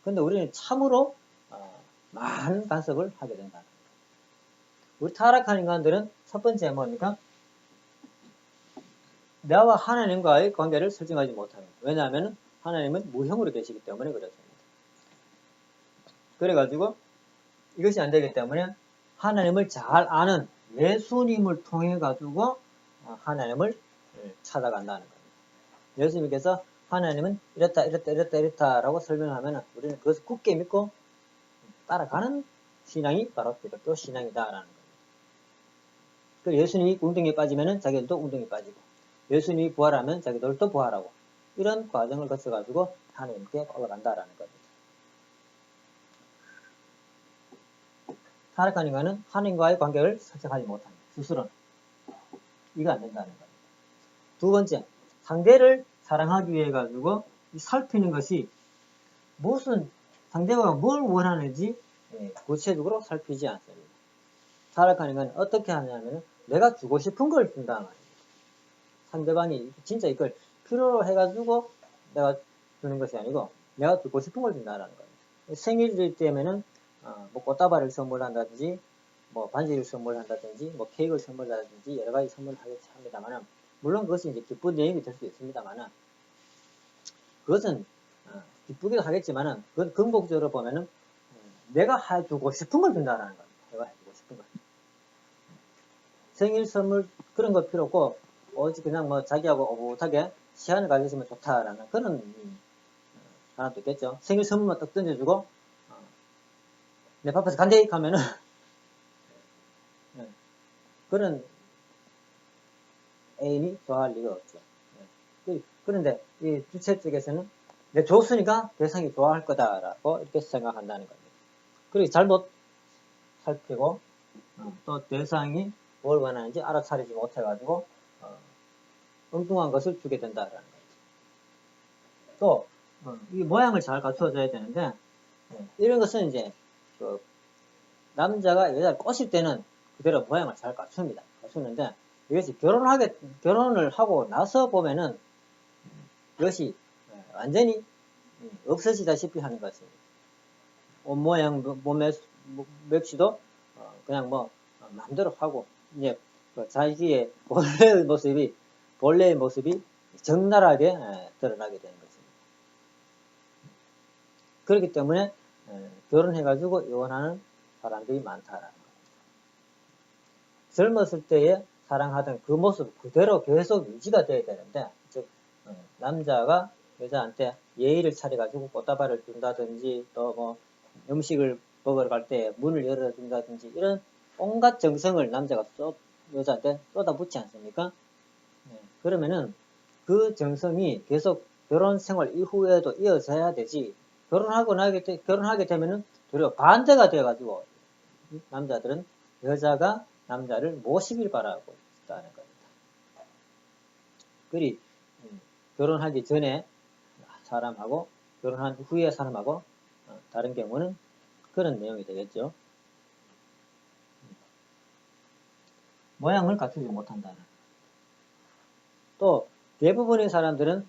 근데 우리는 참으로 많은 간섭을 하게 된다는 겁니다. 우리 타락한 인간들은 첫 번째 뭡니까? 나와 하나님과의 관계를 설정하지 못합니다. 왜냐하면 하나님은 무형으로 계시기 때문에 그렇습니다. 그래가지고 이것이 안 되기 때문에 하나님을 잘 아는 예수님을 통해 가지고 하나님을 찾아간다는 겁니다. 예수님께서 하나님은 이렇다 라고 설명하면 우리는 그것을 굳게 믿고 따라가는 신앙이 바로 기독교 신앙이다라는 겁니다. 그리고 예수님이 웅덩이에 빠지면 자기들도 웅덩이에 빠지고, 예수님이 부활하면 자기들도 부활하고, 이런 과정을 거쳐가지고 하나님께 올라간다라는 겁니다. 타락한 인간은 하나님과의 관계를 설정하지 못합니다. 스스로는. 이거 안 된다는 겁니다. 두 번째, 상대를 사랑하기 위해 가지고 살피는 것이 무슨 상대가 뭘 원하는지 구체적으로 살피지 않습니다. 타락한 인간은 어떻게 하냐면 내가 주고 싶은 걸 준다 말입니다. 상대방이 진짜 이걸 필요로 해가지고 내가 주는 것이 아니고 내가 주고 싶은 걸 준다라는 거예요. 생일일 때면은 뭐 꽃다발을 선물한다든지 뭐 반지를 선물한다든지 뭐 케이크를 선물한다든지 여러 가지 선물을 합니다만은, 물론 그것이 이제 기쁜 내용이 될 수 있습니다만은, 그것은 기쁘기도 하겠지만은 그건 근본적으로 보면은 내가 해주고 싶은 걸 준다라는 겁니다. 내가 해주고 싶은 걸. 생일 선물 그런 거 필요 없고 오직 그냥 뭐 자기하고 오붓하게 시간을 가졌으면 좋다라는 그런 사람도 있겠죠. 생일 선물만 딱 던져주고 내 바빠서 간대 하면은 그런 애인이 좋아할 리가 없죠. 그런데 이 주체 쪽에서는 내가 줬으니까 대상이 좋아할 거다라고 이렇게 생각한다는 겁니다. 그리고 잘못 살피고 또 대상이 뭘 원하는지 알아차리지 못해가지고 엉뚱한 것을 주게 된다라는 겁니다. 또 이 모양을 잘 갖춰줘야 되는데 이런 것은 이제 그 남자가 여자를 꼬실 때는 그대로 모양을 잘 갖추는데 이것이 결혼을 하고 나서 보면은 이것이 완전히 없어지다시피 하는 것입니다. 옷 모양, 몸의 맵시도 그냥 뭐 마음대로 하고 이제 자기의 본래의 모습이 적나라하게 드러나게 되는 것입니다. 그렇기 때문에 결혼해가지고 이혼하는 사람들이 많다라는 겁니다. 젊었을 때에 사랑하던 그 모습 그대로 계속 유지가 돼야 되는데, 즉 남자가 여자한테 예의를 차려가지고 꽃다발을 준다든지 또 뭐 음식을 먹으러 갈 때 문을 열어준다든지 이런 온갖 정성을 남자가 여자한테 쏟아붓지 않습니까? 그러면은 그 정성이 계속 결혼 생활 이후에도 이어져야 되지, 결혼하게 되면은 도리어 반대가 돼가지고 남자들은 여자가 남자를 모시길 바라고 있다는 겁니다. 그리 결혼하기 전에 사람하고 결혼한 후에 사람하고 다른 경우는 그런 내용이 되겠죠. 모양을 갖추지 못한다는. 또 대부분의 사람들은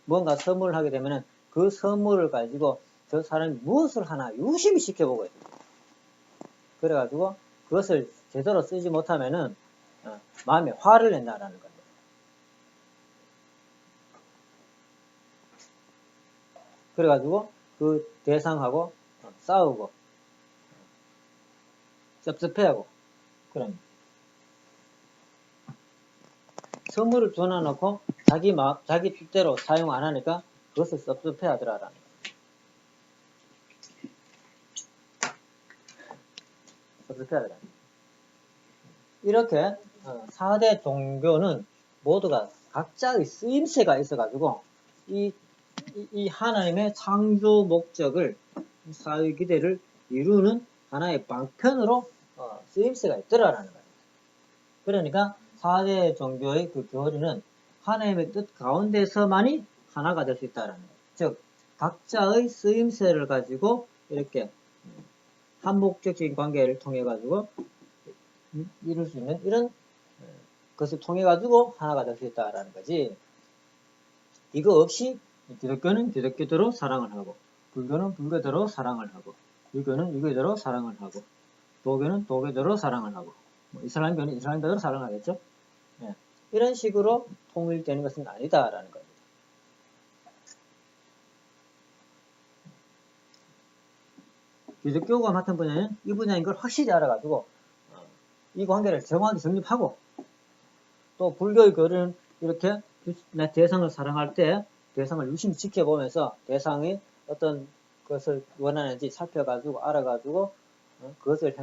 뭔가 선물을 하게 되면 그 선물을 가지고 저 사람이 무엇을 하나 유심히 지켜보고 있어요. 그래가지고 그것을 제대로 쓰지 못하면은 마음에 화를 낸다라는 겁니다. 그래가지고 그 대상하고 싸우고 섭섭해하고 그런 선물을 줘놔놓고 자기 뜻대로 사용 안 하니까 그것을 섭섭해하더라라는 거예요. 섭섭해하더라. 이렇게 4대 종교는 모두가 각자의 쓰임새가 있어가지고 이 하나님의 창조 목적을 사회 기대를 이루는 하나의 방편으로 쓰임새가 있더라라는 거예요. 그러니까 4대 종교의 그 교리는 하나님의 뜻 가운데서만이 하나가 될 수 있다라는 거예요. 즉 각자의 쓰임새를 가지고 이렇게 한목적인 관계를 통해 가지고 이룰 수 있는 이런 것을 통해 가지고 하나가 될 수 있다라는 거지. 이거 없이 기독교는 기독교대로 사랑을 하고, 불교는 불교대로 사랑을 하고, 유교는 유교대로 사랑을 하고, 도교는 도교대로 사랑을 하고, 이슬람교는 이슬람교대로 사랑을 하겠죠. 예. 이런 식으로 통일되는 것은 아니다라는 겁니다. 기독교가 맡은 분야는 이 분야인 걸 확실히 알아가지고 이 관계를 정확히 정립하고, 또 불교의 교리는 이렇게 내 대상을 사랑할 때 대상을 유심히 지켜보면서 대상이 어떤 것을 원하는지 살펴가지고 알아가지고 그것을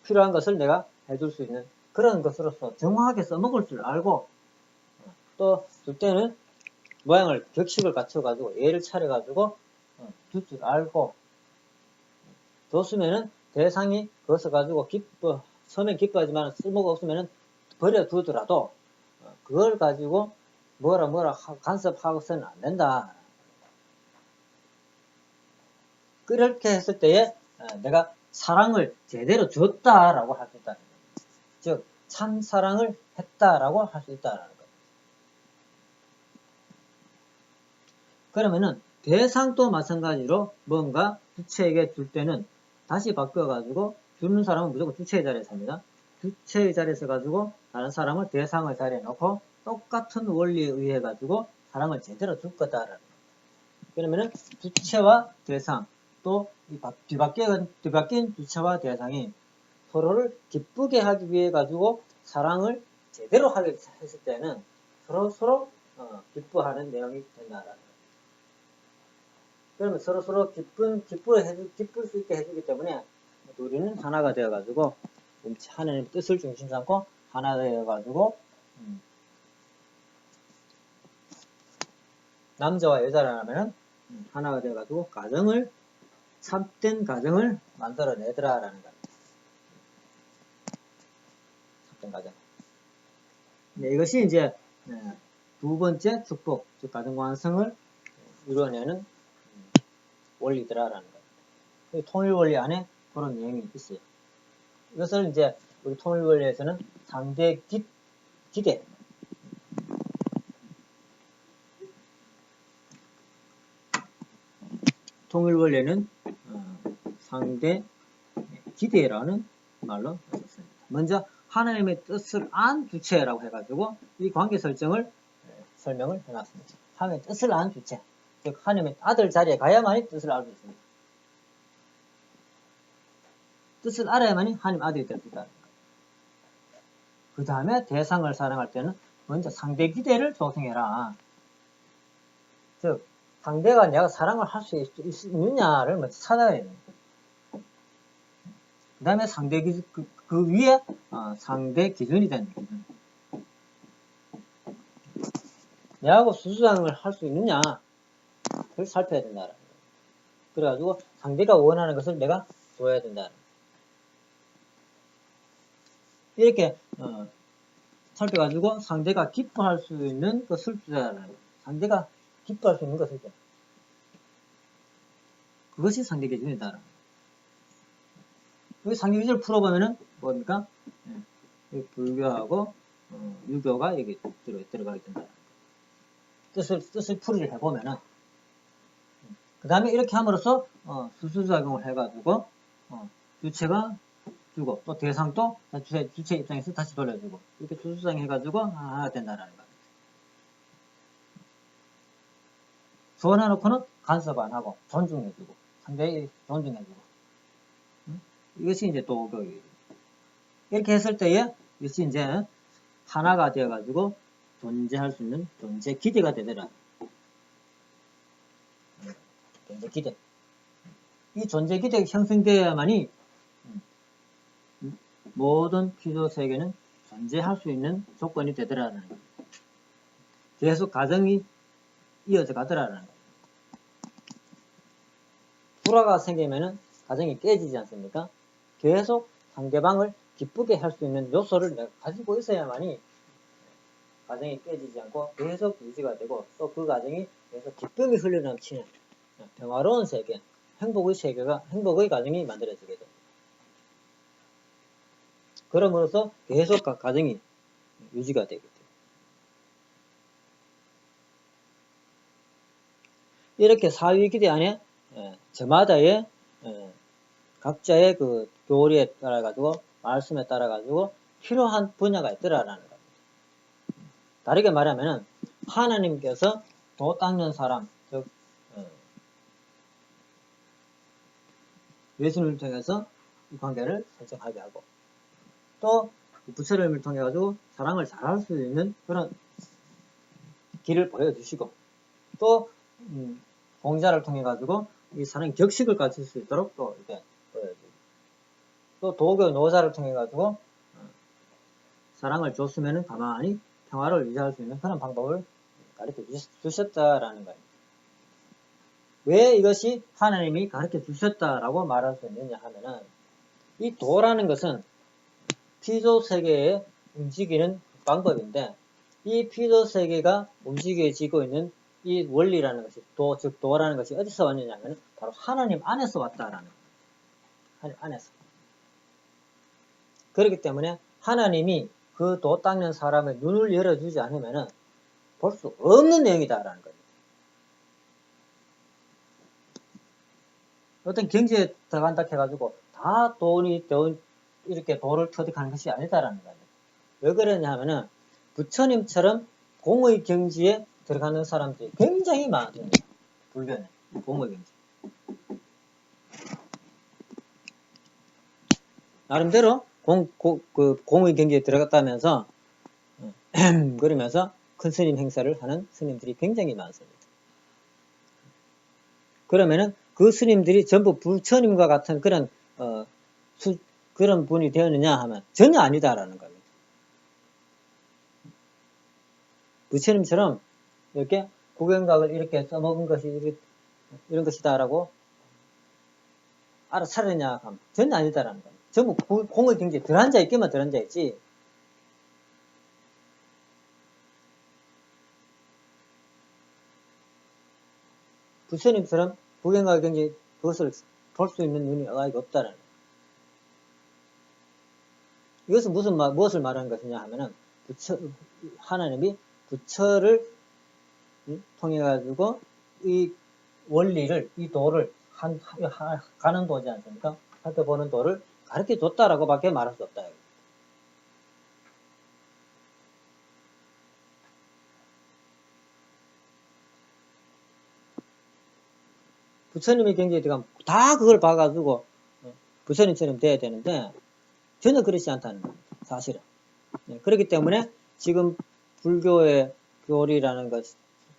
필요한 것을 내가 해줄 수 있는 그런 것으로서 정확하게 써먹을 줄 알고, 또 줄 때는 모양을 격식을 갖춰가지고 예를 차려가지고 줄 줄 알고, 줬으면은 대상이 그것을 가지고 처음엔 기뻐하지만 쓸모가 없으면은 버려두더라도 그걸 가지고 뭐라 간섭하고서는 안 된다. 그렇게 했을 때에 내가 사랑을 제대로 줬다라고 할 수 있다는 거예요. 즉 참 사랑을 했다라고 할 수 있다라는 거예요. 그러면은 대상도 마찬가지로 뭔가 주체에게 줄 때는 다시 바꿔가지고 주는 사람은 무조건 주체의 자리에 삽니다. 주체의 자리에 서가지고 다른 사람을 대상의 자리에 놓고 똑같은 원리에 의해 가지고 사랑을 제대로 줄 거다라는 거예요. 그러면은 주체와 대상, 또 뒤바뀐 주체와 대상이 서로를 기쁘게 하기 위해 가지고 사랑을 제대로 하게 했을 때는 서로 기뻐하는 내용이 된다라는 거예요. 그러면 서로 기쁠 수 있게 해주기 때문에 우리는 하나가 되어가지고 하나님의 뜻을 중심 삼고 하나 되어가지고 남자와 여자라면 하나가 되어가지고 참된 가정을 만들어내더라라는 겁니다. 참된 가정. 네, 이것이 이제 두 번째 축복, 즉 가정 완성을 이루어내는 원리더라라는 거예요. 통일 원리 안에 그런 내용이 있어요. 이것을 이제 우리 통일 원리에서는 상대 기대. 통일 원리는 상대 기대라는 말로 썼습니다. 먼저 하나님의 뜻을 안 주체라고 해가지고 이 관계 설정을 설명을 해놨습니다. 하나님의 뜻을 안 주체, 즉 하나님의 아들 자리에 가야만이 뜻을 알 수 있습니다. 뜻을 알아야만이 하나님 아들이 될 수 있다는 거예요. 그 다음에 대상을 사랑할 때는 먼저 상대 기대를 조성해라. 즉 상대가 내가 사랑을 할 수 있느냐를 먼저 찾아야 됩니다. 그 다음에 상대 기준, 그 위에 상대 기준이 되는 기준. 내하고 수수장을 할 수 있느냐 그걸 살펴야 된다. 그래가지고 상대가 원하는 것을 내가 줘야 된다. 이렇게 살펴가지고 상대가 기뻐할 수 있는 것을 주자라는 거예요. 상대가 기뻐할 수 있는 것을 주자. 그것이 상대 기준이다. 여기 상대 기준을 풀어보면은 뭡니까? 불교하고 유교가 여기 들어가게 된다. 뜻을 풀이를 해보면은 그 다음에 이렇게 함으로써 수수작용을 해가지고 주체가 주고 또 대상도 주체 입장에서 다시 돌려주고 이렇게 수수작용 해가지고 하나가 된다는 거예요. 소원해놓고는 간섭 안 하고 존중해주고 상대에 존중해주고 이것이 이제 도교이에요. 이렇게 했을 때에 이것이 이제 하나가 되어가지고 존재할 수 있는 존재 기대가 되더라. 존재 기대. 이 존재 기대가 형성되어야만이 모든 피조 세계는 존재할 수 있는 조건이 되더라는 거예요. 계속 가정이 이어져 가더라는 거예요. 불화가 생기면은 가정이 깨지지 않습니까? 계속 상대방을 기쁘게 할 수 있는 요소를 내가 가지고 있어야만이 가정이 깨지지 않고 계속 유지가 되고 또 그 가정이 계속 기쁨이 흘러넘치는 평화로운 세계, 행복의 가정이 만들어지게 됩니다. 그럼으로써 계속 가정이 유지가 되게 돼요. 이렇게 사위기대 안에 저마다의 각자의 그 교리에 따라 가지고 말씀에 따라 가지고 필요한 분야가 있더라라는 겁니다. 다르게 말하면은 하나님께서 도 닦는 사람, 즉 예수님을 통해서 이 관계를 설정하게 하고 또 부처님을 통해 가지고 사랑을 잘할 수 있는 그런 길을 보여주시고 또 공자를 통해 가지고 이 사랑의 격식을 가질 수 있도록 또 이렇게 보여주고 또 도교 노자를 통해 가지고 사랑을 줬으면은 가만히 평화를 유지할 수 있는 그런 방법을 가르쳐 주셨다라는 거예요. 왜 이것이 하나님이 가르쳐 주셨다라고 말할 수 있느냐 하면은 이 도라는 것은 피조 세계에 움직이는 방법인데 이 피조 세계가 움직여지고 있는 이 원리라는 것이 즉 도라는 것이 어디서 왔느냐 하면 바로 하나님 안에서 왔다라는 거예요. 하나님 안에서. 그렇기 때문에 하나님이 그 도 닦는 사람의 눈을 열어주지 않으면 볼 수 없는 내용이다라는 겁니다. 어떤 경제에 들어간다 해가지고 다 이렇게 도를 터득하는 것이 아니다라는 거예요. 왜 그러냐 하면은 부처님처럼 공의 경지에 들어가는 사람들이 굉장히 많습니다. 불교는 공의 경지. 나름대로 공의 경지에 들어갔다면서 그러면서 큰 스님 행사를 하는 스님들이 굉장히 많습니다. 그러면은 그 스님들이 전부 부처님과 같은 그런 분이 되었느냐 하면 전혀 아니다라는 겁니다. 부처님처럼 이렇게 구경각을 이렇게 써먹은 것이 이런 것이다라고 알아차렸냐 하면 전혀 아니다라는 겁니다. 전부 공의 경지에 들어앉아 있기만 들어앉아 있지. 부처님처럼 구경각 경지 그것을 볼 수 있는 눈이 없다라는 거예요. 이것은 무엇을 말하는 것이냐 하면은 하나님이 부처를 통해 가지고 이 원리를 이 도를 가는 도지 않습니까? 살펴보는 도를 가르쳐 줬다라고 밖에 말할 수 없다. 부처님의 경지에 들어가면 다 그걸 봐가지고 부처님처럼 돼야 되는데 전혀 그렇지 않다는 겁니다. 사실은. 그렇기 때문에 지금 불교의 교리라는 것,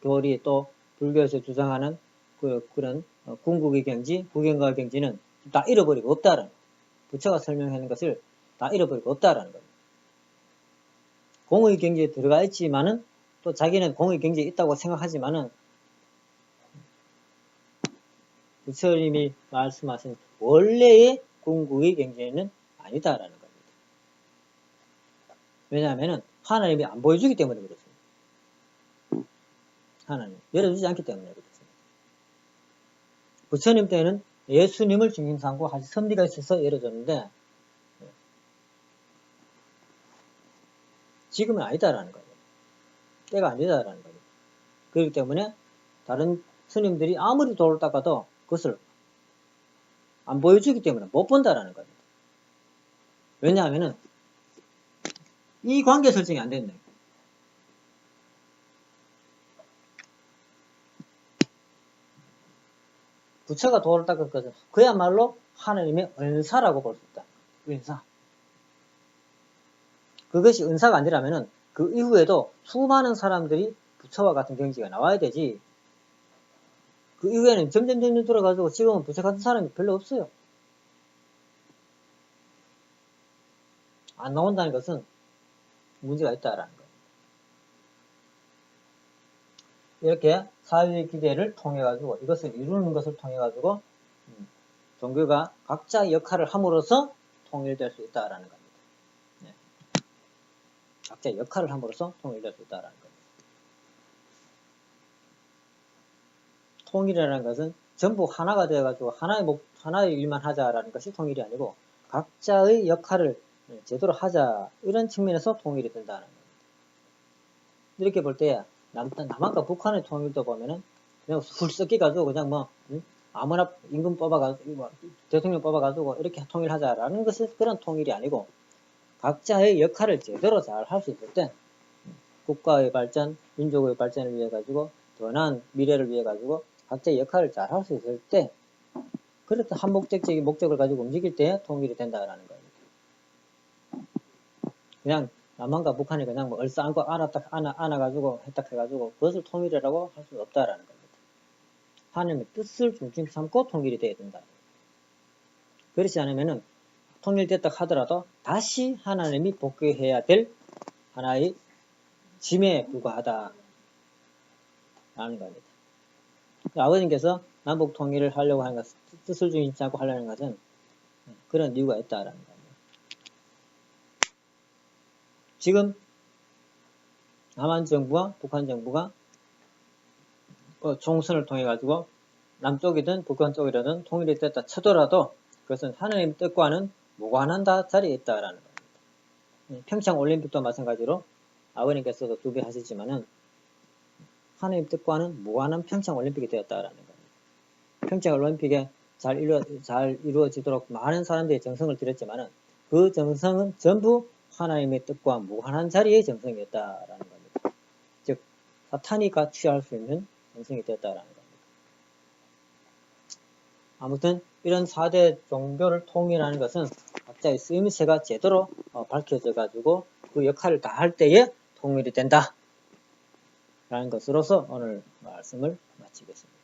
교리 또 불교에서 주장하는 그런 궁극의 경지, 구경가의 경지는 다 잃어버리고 없다라는 거예요. 부처가 설명하는 것을 다 잃어버리고 없다라는 겁니다. 공의 경지에 들어가 있지만은 또 자기는 공의 경지에 있다고 생각하지만은 부처님이 말씀하신 원래의 궁극의 경지는 아니다라는 겁니다. 왜냐하면은 하나님이 안 보여주기 때문에 그렇습니다. 하나님 열어주지 않기 때문에 그렇습니다. 부처님 때는 예수님을 중심 삼고 아주 섭리가 있어서 열어줬는데 지금은 아니다라는 거예요. 때가 아니다라는 거예요. 그렇기 때문에 다른 스님들이 아무리 돌을 닦아도 그것을 안 보여주기 때문에 못 본다라는 겁니다. 왜냐하면은 이 관계 설정이 안 됐네. 부처가 돌을 닦았거든. 그야말로 하나님의 은사라고 볼 수 있다. 은사. 그것이 은사가 아니라면은 그 이후에도 수많은 사람들이 부처와 같은 경지가 나와야 되지. 그 이후에는 점점 들어가지고 지금은 부처 같은 사람이 별로 없어요. 안 나온다는 것은 문제가 있다라는 거예요. 이렇게 사회의 기대를 통해 가지고 이것을 이루는 것을 통해 가지고 종교가 각자의 역할을 함으로써 통일될 수 있다라는 겁니다. 네. 각자의 역할을 함으로써 통일될 수 있다라는 겁니다. 통일이라는 것은 전부 하나가 되어가지고 하나의 일만 하자라는 것이 통일이 아니고 각자의 역할을 제대로 하자 이런 측면에서 통일이 된다는 겁니다. 이렇게 볼 때 남한과 북한의 통일도 보면은 그냥 훌 섞여가지고 그냥 아무나 임금 뽑아가지고 대통령 뽑아가지고 이렇게 통일하자라는 것이 그런 통일이 아니고 각자의 역할을 제대로 잘 할 수 있을 때 국가의 발전, 민족의 발전을 위해 가지고 더 나은 미래를 위해 가지고 각자의 역할을 잘 할 수 있을 때 그렇다 한 목적적인 목적을 가지고 움직일 때 통일이 된다라는 겁니다. 그냥 남한과 북한이 그냥 얼싸안고 안아가지고 했다 해가지고 그것을 통일이라고 할 수 없다라는 겁니다. 하나님의 뜻을 중심 삼고 통일이 되어야 된다. 그렇지 않으면은 통일됐다 하더라도 다시 하나님이 복귀해야 될 하나의 짐에 불과하다라는 겁니다. 아버님께서 남북 통일을 하려고 하는 것은 뜻을 중심 삼고 하려는 것은 그런 이유가 있다라는 겁니다. 지금 남한 정부와 북한 정부가 총선을 통해 가지고 남쪽이든 북한 쪽이든 통일이 됐다 쳐더라도 그것은 하나님의 뜻과는 무관한 자리에 있다라는 겁니다. 평창 올림픽도 마찬가지로 아버님께서도 2배 하시지만은 하나님의 뜻과는 무관한 평창 올림픽이 되었다라는 겁니다. 평창 올림픽에 잘 이루어지도록 많은 사람들이 정성을 들였지만은 그 정성은 전부 하나님의 뜻과 무관한 자리의 정성이었다라는 겁니다. 즉 사탄이 취할 수 있는 정성이 되었다라는 겁니다. 아무튼 이런 4대 종교를 통일하는 것은 각자의 쓰임새가 제대로 밝혀져 가지고 그 역할을 다 할 때에 통일이 된다 라는 것으로서 오늘 말씀을 마치겠습니다.